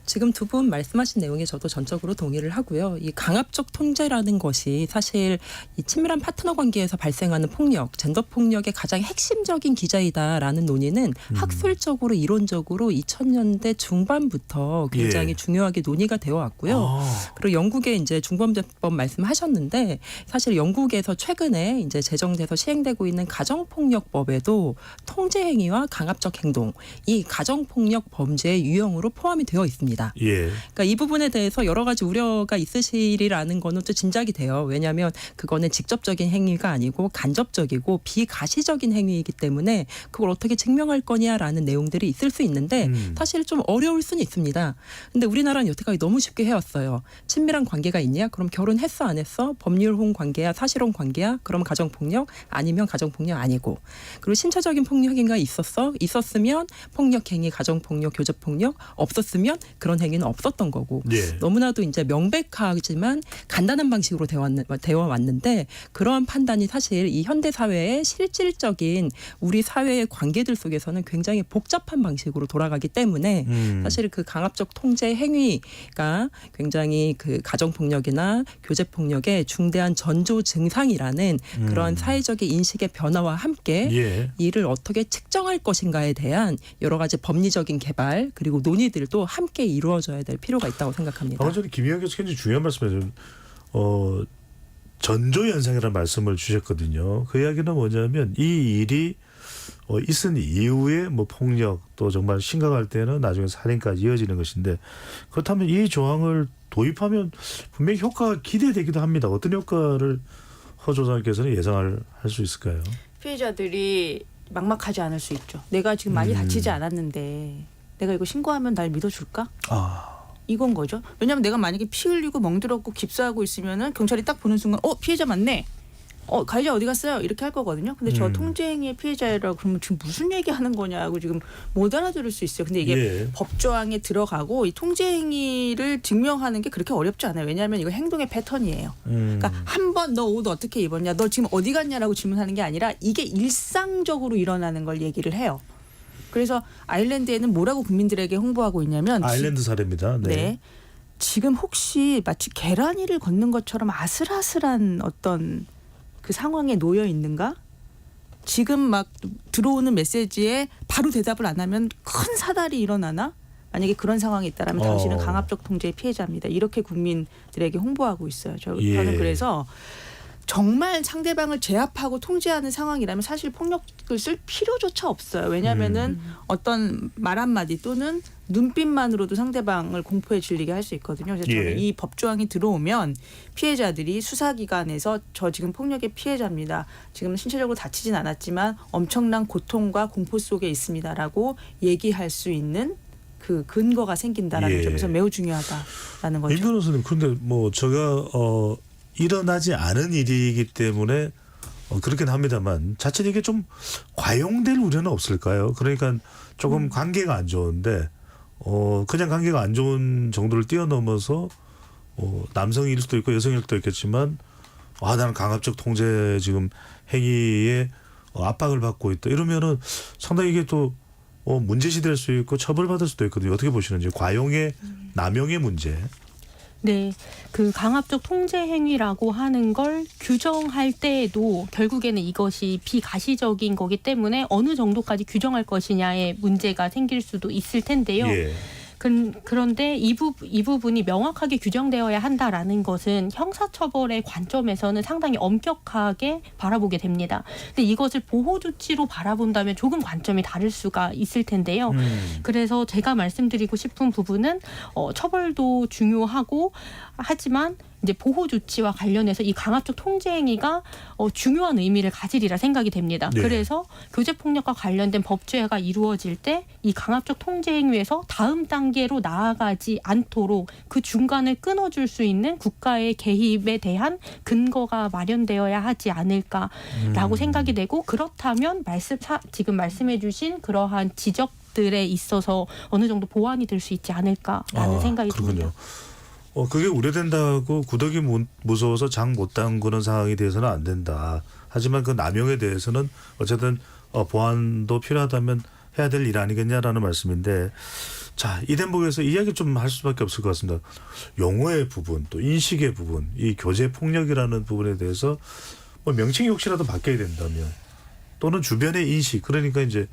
지금 두 분 말씀하신 내용에 저도 전적으로 동의를 하고요. 이 강압적 통제라는 것이 사실 이 친밀한 파트너 관계에서 발생하는 폭력, 젠더 폭력의 가장 핵심적인 기제이다라는 논의는 학술적으로 이론적으로 2000년대 중반부터 굉장히 예. 중요하게 논의가 되어 왔고요. 그리고 영국의 이제 중범죄법 말씀하셨는데 사실 영국에서 최근에 이제 제정돼서 시행되고 있는 가정폭력법에도 통제 행위와 강압적 행동, 이 가정폭력 범죄의 유형으로 포함이 되어 있습니다. 예. 그러니까 이 부분에 대해서 여러 가지 우려가 있으시리라는 거는 또 짐작이 돼요. 왜냐하면 그거는 직접적인 행위가 아니고 간접적이고 비가시적인 행위이기 때문에 그걸 어떻게 증명할 거냐라는 내용들이 있을 수 있는데 사실 좀 어려울 수는 있습니다. 근데 우리나라는 여태까지 너무 쉽게 해왔어요. 친밀한 관계가 있냐? 그럼 결혼했어 안 했어? 법률혼 관계야? 사실혼 관계야? 그럼 가정폭력? 아니면 가정폭력 아니고. 그리고 신체적인 폭력인가 있었어? 있었으면 폭력행위, 가정폭력, 교제폭력 없었으면 그런 행위는 없었던 거고 예. 너무나도 이제 명백하지만 간단한 방식으로 되어 왔는데 그러한 판단이 사실 이 현대 사회의 실질적인 우리 사회의 관계들 속에서는 굉장히 복잡한 방식으로 돌아가기 때문에 사실 그 강압적 통제 행위가 굉장히 그 가정폭력이나 교제폭력의 중대한 전조 증상이라는 그러한 사회적인 인식의 변화와 함께 예. 이를 어떻게 측정할 것인가에 대한 여러 가지 법리적인 개발 그리고 논의들도 함께 이루어져야 될 필요가 있다고 생각합니다. 방금 전에 김희영 교수 굉장히 중요한 말씀을 전조현상이라는 말씀을 주셨거든요. 그 이야기는 뭐냐면 이 일이 있은 이후에 뭐 폭력 또 정말 심각할 때는 나중에 살인까지 이어지는 것인데 그렇다면 이 조항을 도입하면 분명히 효과가 기대되기도 합니다. 어떤 효과를 허 조사님께서는 예상을 할 수 있을까요? 피해자들이 막막하지 않을 수 있죠. 내가 지금 많이 다치지 않았는데 내가 이거 신고하면 날 믿어줄까? 이건 거죠. 왜냐하면 내가 만약에 피 흘리고 멍들었고 깁스하고 있으면은 경찰이 딱 보는 순간 피해자 맞네. 가해자 어디 갔어요? 이렇게 할 거거든요. 근데 저 통제행위의 피해자라고 그러면 지금 무슨 얘기하는 거냐고 지금 못 알아들을 수 있어요. 근데 이게 예. 법조항에 들어가고 이 통제행위를 증명하는 게 그렇게 어렵지 않아요. 왜냐하면 이거 행동의 패턴이에요. 그러니까 한 번 너 옷 어떻게 입었냐? 너 지금 어디 갔냐라고 질문하는 게 아니라 이게 일상적으로 일어나는 걸 얘기를 해요. 그래서 아일랜드에는 뭐라고 국민들에게 홍보하고 있냐면 아일랜드 사례입니다. 네. 네. 지금 혹시 마치 계란위를 걷는 것처럼 아슬아슬한 어떤 그 상황에 놓여 있는가? 지금 막 들어오는 메시지에 바로 대답을 안 하면 큰 사달이 일어나나? 만약에 그런 상황이 있다면 당신은 강압적 통제의 피해자입니다. 이렇게 국민들에게 홍보하고 있어요. 저는 그래서 정말 상대방을 제압하고 통제하는 상황이라면 사실 폭력을 쓸 필요조차 없어요. 왜냐하면은 어떤 말 한마디 또는 눈빛만으로도 상대방을 공포에 질리게 할 수 있거든요. 그래서 저는 이 법조항이 들어오면 피해자들이 수사기관에서 저 지금 폭력의 피해자입니다. 지금 신체적으로 다치진 않았지만 엄청난 고통과 공포 속에 있습니다라고 얘기할 수 있는 그 근거가 생긴다라는 점에서 매우 중요하다라는 거죠. 임 변호사님, 그런데 뭐 제가 일어나지 않은 일이기 때문에 그렇긴 합니다만 자칫 이게 좀 과용될 우려는 없을까요? 그러니까 조금 관계가 안 좋은데 그냥 관계가 안 좋은 정도를 뛰어넘어서 남성일 수도 있고 여성일 수도 있겠지만 나는 강압적 통제 지금 행위에 압박을 받고 있다 이러면은 상당히 이게 또 문제시 될 수 있고 처벌받을 수도 있거든요. 어떻게 보시는지 과용의 남용의 문제. 네, 그 강압적 통제 행위라고 하는 걸 규정할 때에도 결국에는 이것이 비가시적인 거기 때문에 어느 정도까지 규정할 것이냐의 문제가 생길 수도 있을 텐데요. 그런데 이 부분이 명확하게 규정되어야 한다라는 것은 형사처벌의 관점에서는 상당히 엄격하게 바라보게 됩니다. 근데 이것을 보호조치로 바라본다면 조금 관점이 다를 수가 있을 텐데요. 그래서 제가 말씀드리고 싶은 부분은 처벌도 중요하고 하지만 이제 보호 조치와 관련해서 이 강압적 통제 행위가 중요한 의미를 가지리라 생각이 됩니다. 네. 그래서 교제 폭력과 관련된 법제화가 이루어질 때 이 강압적 통제 행위에서 다음 단계로 나아가지 않도록 그 중간을 끊어줄 수 있는 국가의 개입에 대한 근거가 마련되어야 하지 않을까라고 생각이 되고 그렇다면 지금 말씀해주신 그러한 지적들에 있어서 어느 정도 보완이 될 수 있지 않을까라는 생각이 듭니다. 그게 우려된다고 구더기 무서워서 장 못 담그는 상황이 돼서는 안 된다. 하지만 그 남용에 대해서는 어쨌든 보완도 필요하다면 해야 될 일 아니겠냐라는 말씀인데 자, 이 대목에서 이야기 좀 할 수밖에 없을 것 같습니다. 용어의 부분 또 인식의 부분 이 교제 폭력이라는 부분에 대해서 뭐 명칭이 혹시라도 바뀌어야 된다면 또는 주변의 인식 그러니까 이제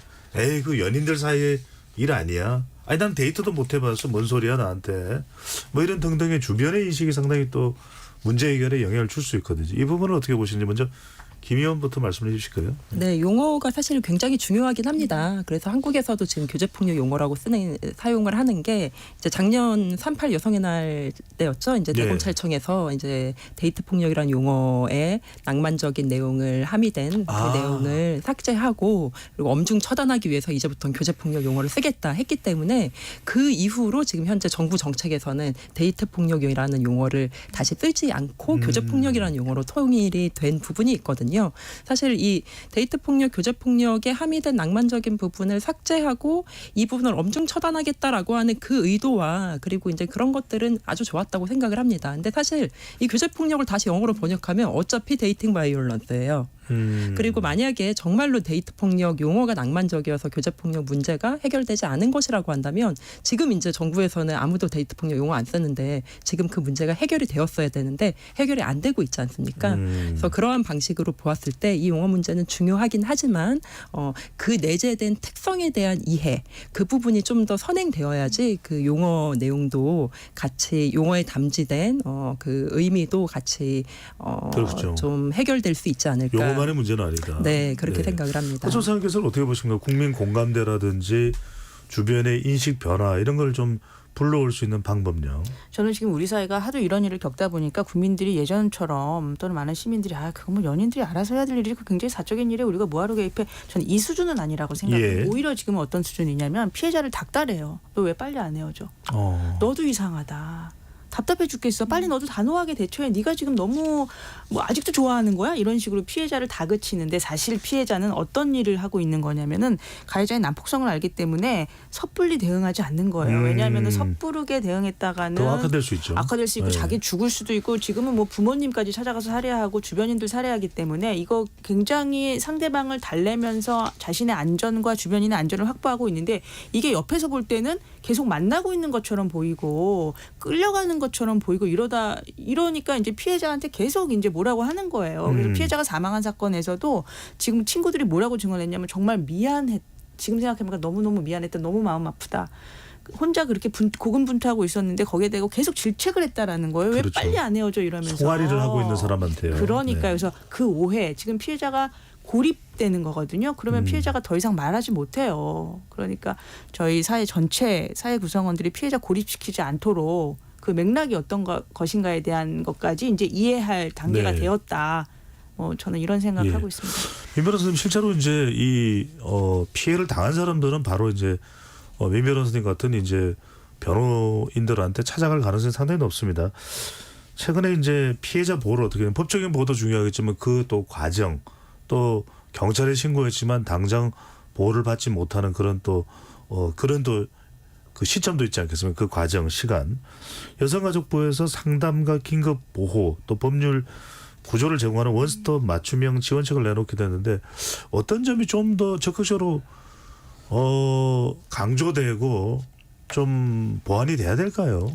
그 연인들 사이의 일 아니야. 아니 난 데이트도 못 해봐서 뭔 소리야 나한테 뭐 이런 등등의 주변의 인식이 상당히 또 문제 해결에 영향을 줄 수 있거든요. 이 부분은 어떻게 보시는지 먼저 김 의원부터 말씀해 주실까요? 네, 용어가 사실 굉장히 중요하긴 합니다. 그래서 한국에서도 지금 교제폭력 용어라고 사용을 하는 게 이제 작년 3.8 여성의 날 때였죠. 이제 대검찰청에서 이제 데이트 폭력이라는 용어에 낭만적인 내용을 함의된 그 내용을 삭제하고 그리고 엄중 처단하기 위해서 이제부터는 교제폭력 용어를 쓰겠다 했기 때문에 그 이후로 지금 현재 정부 정책에서는 데이트 폭력이라는 용어를 다시 쓰지 않고 교제폭력이라는 용어로 통일이 된 부분이 있거든요. 사실 이 데이트 폭력, 교제 폭력에 함의된 낭만적인 부분을 삭제하고 이 부분을 엄중 처단하겠다라고 하는 그 의도와 그리고 이제 그런 것들은 아주 좋았다고 생각을 합니다. 근데 사실 이 교제 폭력을 다시 영어로 번역하면 어차피 데이팅 바이올런스예요. 그리고 만약에 정말로 데이트 폭력 용어가 낭만적이어서 교제 폭력 문제가 해결되지 않은 것이라고 한다면 지금 이제 정부에서는 아무도 데이트 폭력 용어 안 쓰는데 지금 그 문제가 해결이 되었어야 되는데 해결이 안 되고 있지 않습니까? 그래서 그러한 방식으로 보았을 때 이 용어 문제는 중요하긴 하지만 그 내재된 특성에 대한 이해 그 부분이 좀 더 선행되어야지 그 용어 내용도 같이 용어에 담지된 그 의미도 같이 그렇죠. 좀 해결될 수 있지 않을까. 용어만의 문제는 아니다. 네, 그렇게 생각을 합니다. 소장님께서는 어떻게 보십니까? 국민 공감대라든지 주변의 인식 변화 이런 걸 좀 불러올 수 있는 방법요. 저는 지금 우리 사회가 하도 이런 일을 겪다 보니까 국민들이 예전처럼 또는 많은 시민들이 그거 뭐 연인들이 알아서 해야 될 일이고 굉장히 사적인 일에 우리가 뭐하러 개입해. 저는 이 수준은 아니라고 생각해요. 오히려 지금은 어떤 수준이냐면 피해자를 닥달해요. 너 왜 빨리 안 헤어져? 너도 이상하다. 답답해 죽겠어. 빨리 너도 단호하게 대처해. 네가 지금 너무 뭐 아직도 좋아하는 거야? 이런 식으로 피해자를 다그치는데 사실 피해자는 어떤 일을 하고 있는 거냐면은 가해자의 난폭성을 알기 때문에 섣불리 대응하지 않는 거예요. 왜냐하면 섣부르게 대응했다가는 더 악화될 수 있죠. 악화될 수 있고 자기 죽을 수도 있고 지금은 뭐 부모님까지 찾아가서 살해하고 주변인들 살해하기 때문에 이거 굉장히 상대방을 달래면서 자신의 안전과 주변인의 안전을 확보하고 있는데 이게 옆에서 볼 때는 계속 만나고 있는 것처럼 보이고 끌려가는 것처럼 보이고 이러니까 이제 피해자한테 계속 이제 뭐라고 하는 거예요. 그래서 피해자가 사망한 사건에서도 지금 친구들이 뭐라고 증언했냐면 정말 지금 생각해보니까 너무너무 미안했다. 너무 마음 아프다. 혼자 그렇게 고군분투하고 있었는데 거기에 대고 계속 질책을 했다라는 거예요. 왜 그렇죠. 빨리 안 헤어져 이러면서. 송아리를 하고 있는 사람한테요. 그러니까요. 네. 그래서 그 오해 지금 피해자가 고립되는 거거든요. 그러면 피해자가 더 이상 말하지 못해요. 그러니까 저희 사회 전체 사회 구성원들이 피해자 고립시키지 않도록 그 맥락이 어떤 것인가에 대한 것까지 이제 이해할 단계가 네. 되었다. 저는 이런 생각하고 예. 있습니다. 민 변호사님 실제로 이제 이 피해를 당한 사람들은 바로 이제 민 변호사님 같은 이제 변호인들한테 찾아갈 가능성이 상당히 높습니다. 최근에 이제 피해자 보호를 어떻게 하면 법적인 보호도 중요하겠지만 그 또 과정 또 경찰에 신고했지만 당장 보호를 받지 못하는 그런 또 그 시점도 있지 않겠습니까? 그 과정 시간 여성가족부에서 상담과 긴급 보호 또 법률 구조를 제공하는 원스톱 맞춤형 지원책을 내놓게 됐는데 어떤 점이 좀 더 적극적으로 강조되고 좀 보완이 돼야 될까요?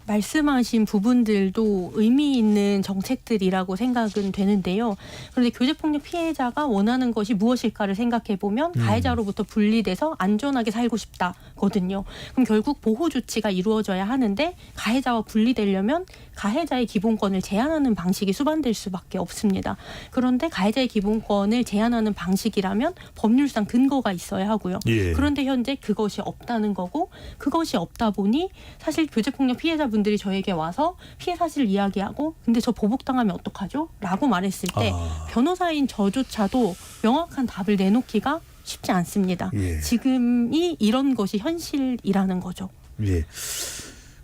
말씀하신 부분들도 의미 있는 정책들이라고 생각은 되는데요. 그런데 교제폭력 피해자가 원하는 것이 무엇일까를 생각해보면 가해자로부터 분리돼서 안전하게 살고 싶다거든요. 그럼 결국 보호 조치가 이루어져야 하는데 가해자와 분리되려면 가해자의 기본권을 제한하는 방식이 수반될 수밖에 없습니다. 그런데 가해자의 기본권을 제한하는 방식이라면 법률상 근거가 있어야 하고요. 예. 그런데 현재 그것이 없다는 거고 그것이 없다 보니 사실 교제폭력 피해자분들이 저에게 와서 피해 사실을 이야기하고 근데 저 보복당하면 어떡하죠? 라고 말했을 때 변호사인 저조차도 명확한 답을 내놓기가 쉽지 않습니다. 예. 지금이 이런 것이 현실이라는 거죠. 예.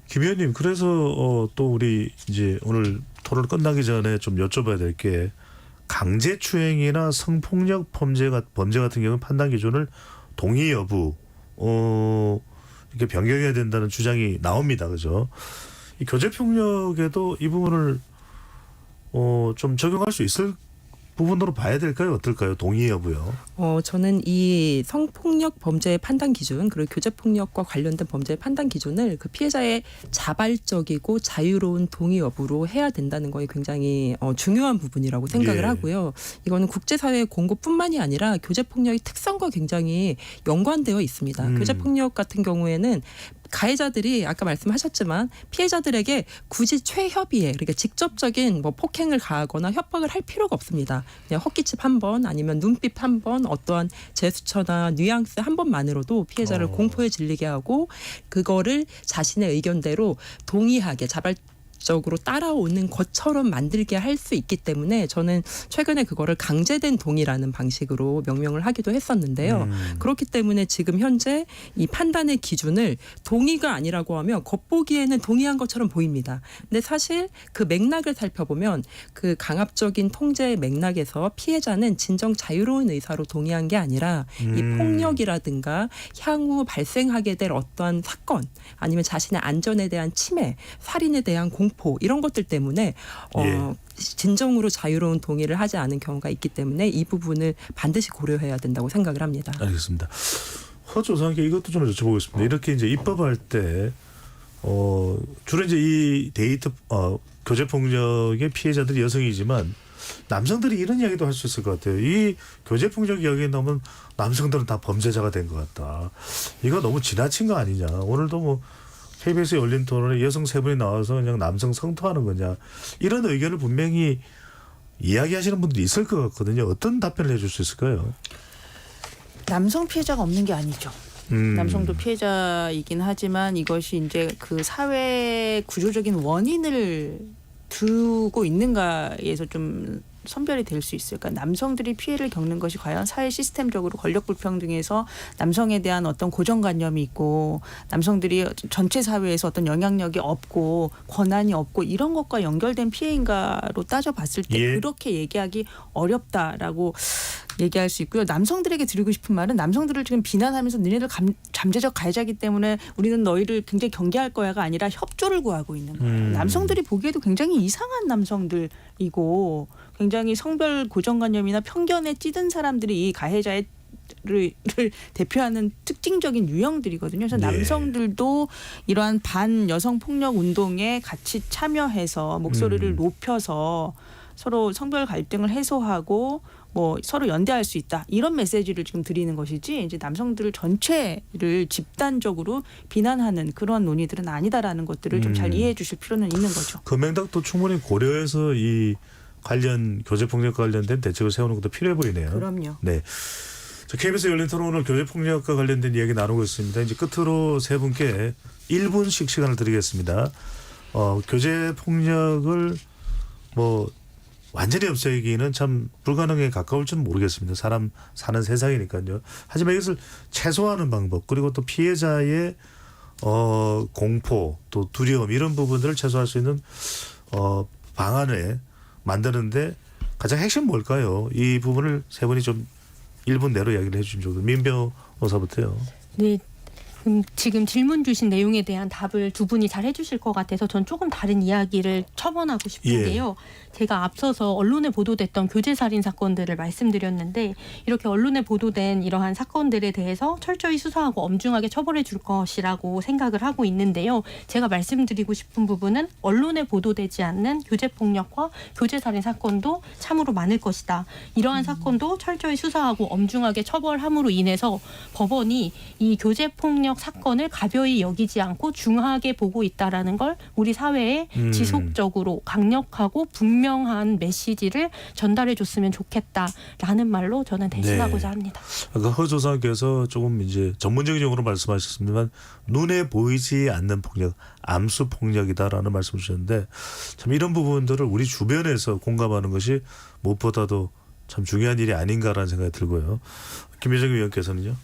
김 의원님 그래서 또 우리 이제 오늘 토론 끝나기 전에 좀 여쭤봐야 될 게 강제추행이나 성폭력 범죄 같은 경우는 판단 기준을 동의 여부 이렇게 변경해야 된다는 주장이 나옵니다. 그죠? 이 교제폭력에도 이 부분을 좀 적용할 수 있을 부분으로 봐야 될까요? 어떨까요? 동의 여부요. 저는 이 성폭력 범죄의 판단 기준 그리고 교제폭력과 관련된 범죄의 판단 기준을 그 피해자의 자발적이고 자유로운 동의 여부로 해야 된다는 거에 굉장히 중요한 부분이라고 생각을 예. 하고요. 이거는 국제사회의 공고뿐만이 아니라 교제폭력의 특성과 굉장히 연관되어 있습니다. 교제폭력 같은 경우에는 가해자들이 아까 말씀하셨지만 피해자들에게 굳이 최협의에 그러니까 직접적인 뭐 폭행을 가하거나 협박을 할 필요가 없습니다. 그냥 헛기침 한 번 아니면 눈빛 한 번 어떠한 제스처나 뉘앙스 한 번만으로도 피해자를 공포에 질리게 하고 그거를 자신의 의견대로 동의하게 적으로 따라오는 것처럼 만들게 할 수 있기 때문에 저는 최근에 그거를 강제된 동의라는 방식으로 명명을 하기도 했었는데요. 그렇기 때문에 지금 현재 이 판단의 기준을 동의가 아니라고 하면 겉보기에는 동의한 것처럼 보입니다. 근데 사실 그 맥락을 살펴보면 그 강압적인 통제의 맥락에서 피해자는 진정 자유로운 의사로 동의한 게 아니라 이 폭력이라든가 향후 발생하게 될 어떠한 사건 아니면 자신의 안전에 대한 침해, 살인에 대한 공포 이런 것들 때문에 진정으로 자유로운 동의를 하지 않은 경우가 있기 때문에 이 부분을 반드시 고려해야 된다고 생각을 합니다. 알겠습니다. 허조상께 이것도 좀 여쭤보겠습니다. 이렇게 이제 입법할 때 주로 이제 이 교제폭력의 피해자들이 여성이지만 남성들이 이런 이야기도 할 수 있을 것 같아요. 이 교제폭력 이야기에 나오면 남성들은 다 범죄자가 된 것 같다. 이거 너무 지나친 거 아니냐. 오늘도 뭐 KBS 열린 토론에 여성 세 분이 나와서 그냥 남성 성토하는 거냐. 이런 의견을 분명히 이야기하시는 분들이 있을 것 같거든요. 어떤 답변을 해줄 수 있을까요? 남성 피해자가 없는 게 아니죠. 남성도 피해자이긴 하지만 이것이 이제 그 사회 구조적인 원인을 두고 있는가에서 좀 선별이 될 수 있어요. 그러니까 남성들이 피해를 겪는 것이 과연 사회 시스템적으로 권력 불평등에서 남성에 대한 어떤 고정관념이 있고 남성들이 전체 사회에서 어떤 영향력이 없고 권한이 없고 이런 것과 연결된 피해인가로 따져봤을 때 그렇게 얘기하기 어렵다라고 얘기할 수 있고요. 남성들에게 드리고 싶은 말은 남성들을 지금 비난하면서 너네들 잠재적 가해자이기 때문에 우리는 너희를 굉장히 경계할 거야가 아니라 협조를 구하고 있는 거예요. 남성들이 보기에도 굉장히 이상한 남성들이고 굉장히 성별 고정관념이나 편견에 찌든 사람들이 이 가해자의 대표하는 특징적인 유형들이거든요. 그래서 예. 남성들도 이러한 반 여성 폭력 운동에 같이 참여해서 목소리를 높여서 서로 성별 갈등을 해소하고 뭐 서로 연대할 수 있다 이런 메시지를 지금 드리는 것이지 이제 남성들 전체를 집단적으로 비난하는 그런 논의들은 아니다라는 것들을 좀 잘 이해해 주실 필요는 있는 거죠. 금행당도 충분히 고려해서 이 관련 교제폭력과 관련된 대책을 세우는 것도 필요해 보이네요. 그럼요. 네. 자, KBS 열린 토론 오늘 교제폭력과 관련된 이야기 나누고 있습니다. 이제 끝으로 세 분께 1분씩 시간을 드리겠습니다. 교제폭력을 뭐 완전히 없애기는 참 불가능에 가까울지는 모르겠습니다. 사람 사는 세상이니까요. 하지만 이것을 최소화하는 방법 그리고 또 피해자의 공포 또 두려움 이런 부분들을 최소화할 수 있는 방안을 만드는데 가장 핵심 뭘까요? 이 부분을 세 분이 좀 1분 내로 이야기를 해 주시면 좋겠습니다. 민 변호사부터요. 네. 지금 질문 주신 내용에 대한 답을 두 분이 잘 해주실 것 같아서 전 조금 다른 이야기를 첨언하고 싶은데요. 제가 앞서서 언론에 보도됐던 교제살인 사건들을 말씀드렸는데 이렇게 언론에 보도된 이러한 사건들에 대해서 철저히 수사하고 엄중하게 처벌해 줄 것이라고 생각을 하고 있는데요. 제가 말씀드리고 싶은 부분은 언론에 보도되지 않는 교제폭력과 교제살인 사건도 참으로 많을 것이다. 이러한 사건도 철저히 수사하고 엄중하게 처벌함으로 인해서 법원이 이 교제폭력 사건을 가벼이 여기지 않고 중하게 보고 있다라는 걸 우리 사회에 지속적으로 강력하고 분명한 메시지를 전달해 줬으면 좋겠다라는 말로 저는 대신하고자 합니다. 아까 허 조사께서 조금 이제 전문적인 용어로 말씀하셨습니다만 눈에 보이지 않는 폭력, 암수 폭력이다라는 말씀 주셨는데 참 이런 부분들을 우리 주변에서 공감하는 것이 무엇보다도 참 중요한 일이 아닌가라는 생각이 들고요. 김혜정 위원께서는요?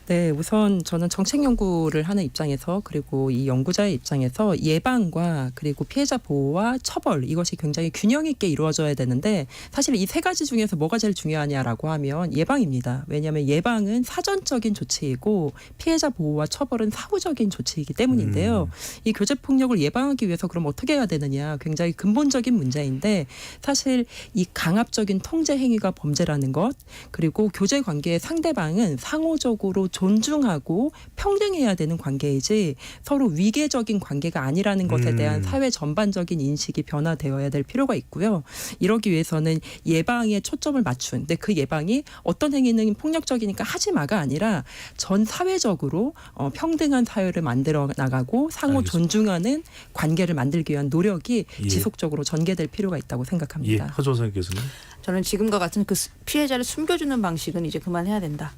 네, 우선 저는 정책 연구를 하는 입장에서 그리고 이 연구자의 입장에서 예방과 그리고 피해자 보호와 처벌 이것이 굉장히 균형 있게 이루어져야 되는데 사실 이 세 가지 중에서 뭐가 제일 중요하냐라고 하면 예방입니다. 왜냐하면 예방은 사전적인 조치이고 피해자 보호와 처벌은 사후적인 조치이기 때문인데요. 이 교제폭력을 예방하기 위해서 그럼 어떻게 해야 되느냐 굉장히 근본적인 문제인데 사실 이 강압적인 통제 행위가 범죄라는 것 그리고 교제 관계의 상대방은 상호적으로 존중하고 평등해야 되는 관계이지 서로 위계적인 관계가 아니라는 것에 대한 사회 전반적인 인식이 변화되어야 될 필요가 있고요. 이러기 위해서는 예방에 초점을 맞춘 근데 그 예방이 어떤 행위는 폭력적이니까 하지 마가 아니라 전 사회적으로 평등한 사회를 만들어 나가고 상호 존중하는 관계를 만들기 위한 노력이 지속적으로 전개될 필요가 있다고 생각합니다. 허 조사님께서는? 저는 지금과 같은 그 피해자를 숨겨주는 방식은 이제 그만해야 된다.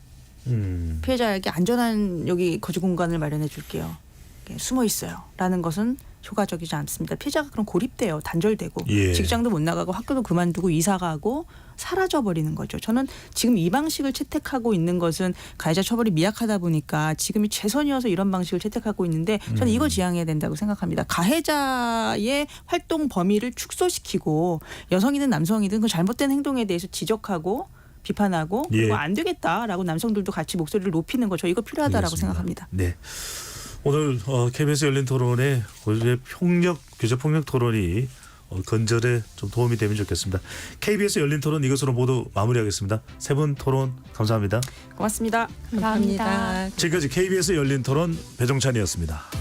피해자에게 안전한 여기 거주 공간을 마련해 줄게요. 숨어 있어요. 라는 것은 효과적이지 않습니다. 피해자가 그럼 고립돼요. 단절되고 직장도 못 나가고 학교도 그만두고 이사 가고 사라져 버리는 거죠. 저는 지금 이 방식을 채택하고 있는 것은 가해자 처벌이 미약하다 보니까 지금이 최선이어서 이런 방식을 채택하고 있는데 저는 이거 지향해야 된다고 생각합니다. 가해자의 활동 범위를 축소시키고 여성이든 남성이든 그 잘못된 행동에 대해서 지적하고 비판하고 그리고 안 되겠다라고 남성들도 같이 목소리를 높이는 거 저 이거 필요하다라고 알겠습니다. 생각합니다. 네. 오늘 KBS 열린 토론에 교제폭력 토론이 건절에 좀 도움이 되면 좋겠습니다. KBS 열린 토론 이것으로 모두 마무리하겠습니다. 세 분 토론 감사합니다. 고맙습니다. 감사합니다. 지금까지 KBS 열린 토론 배종찬이었습니다.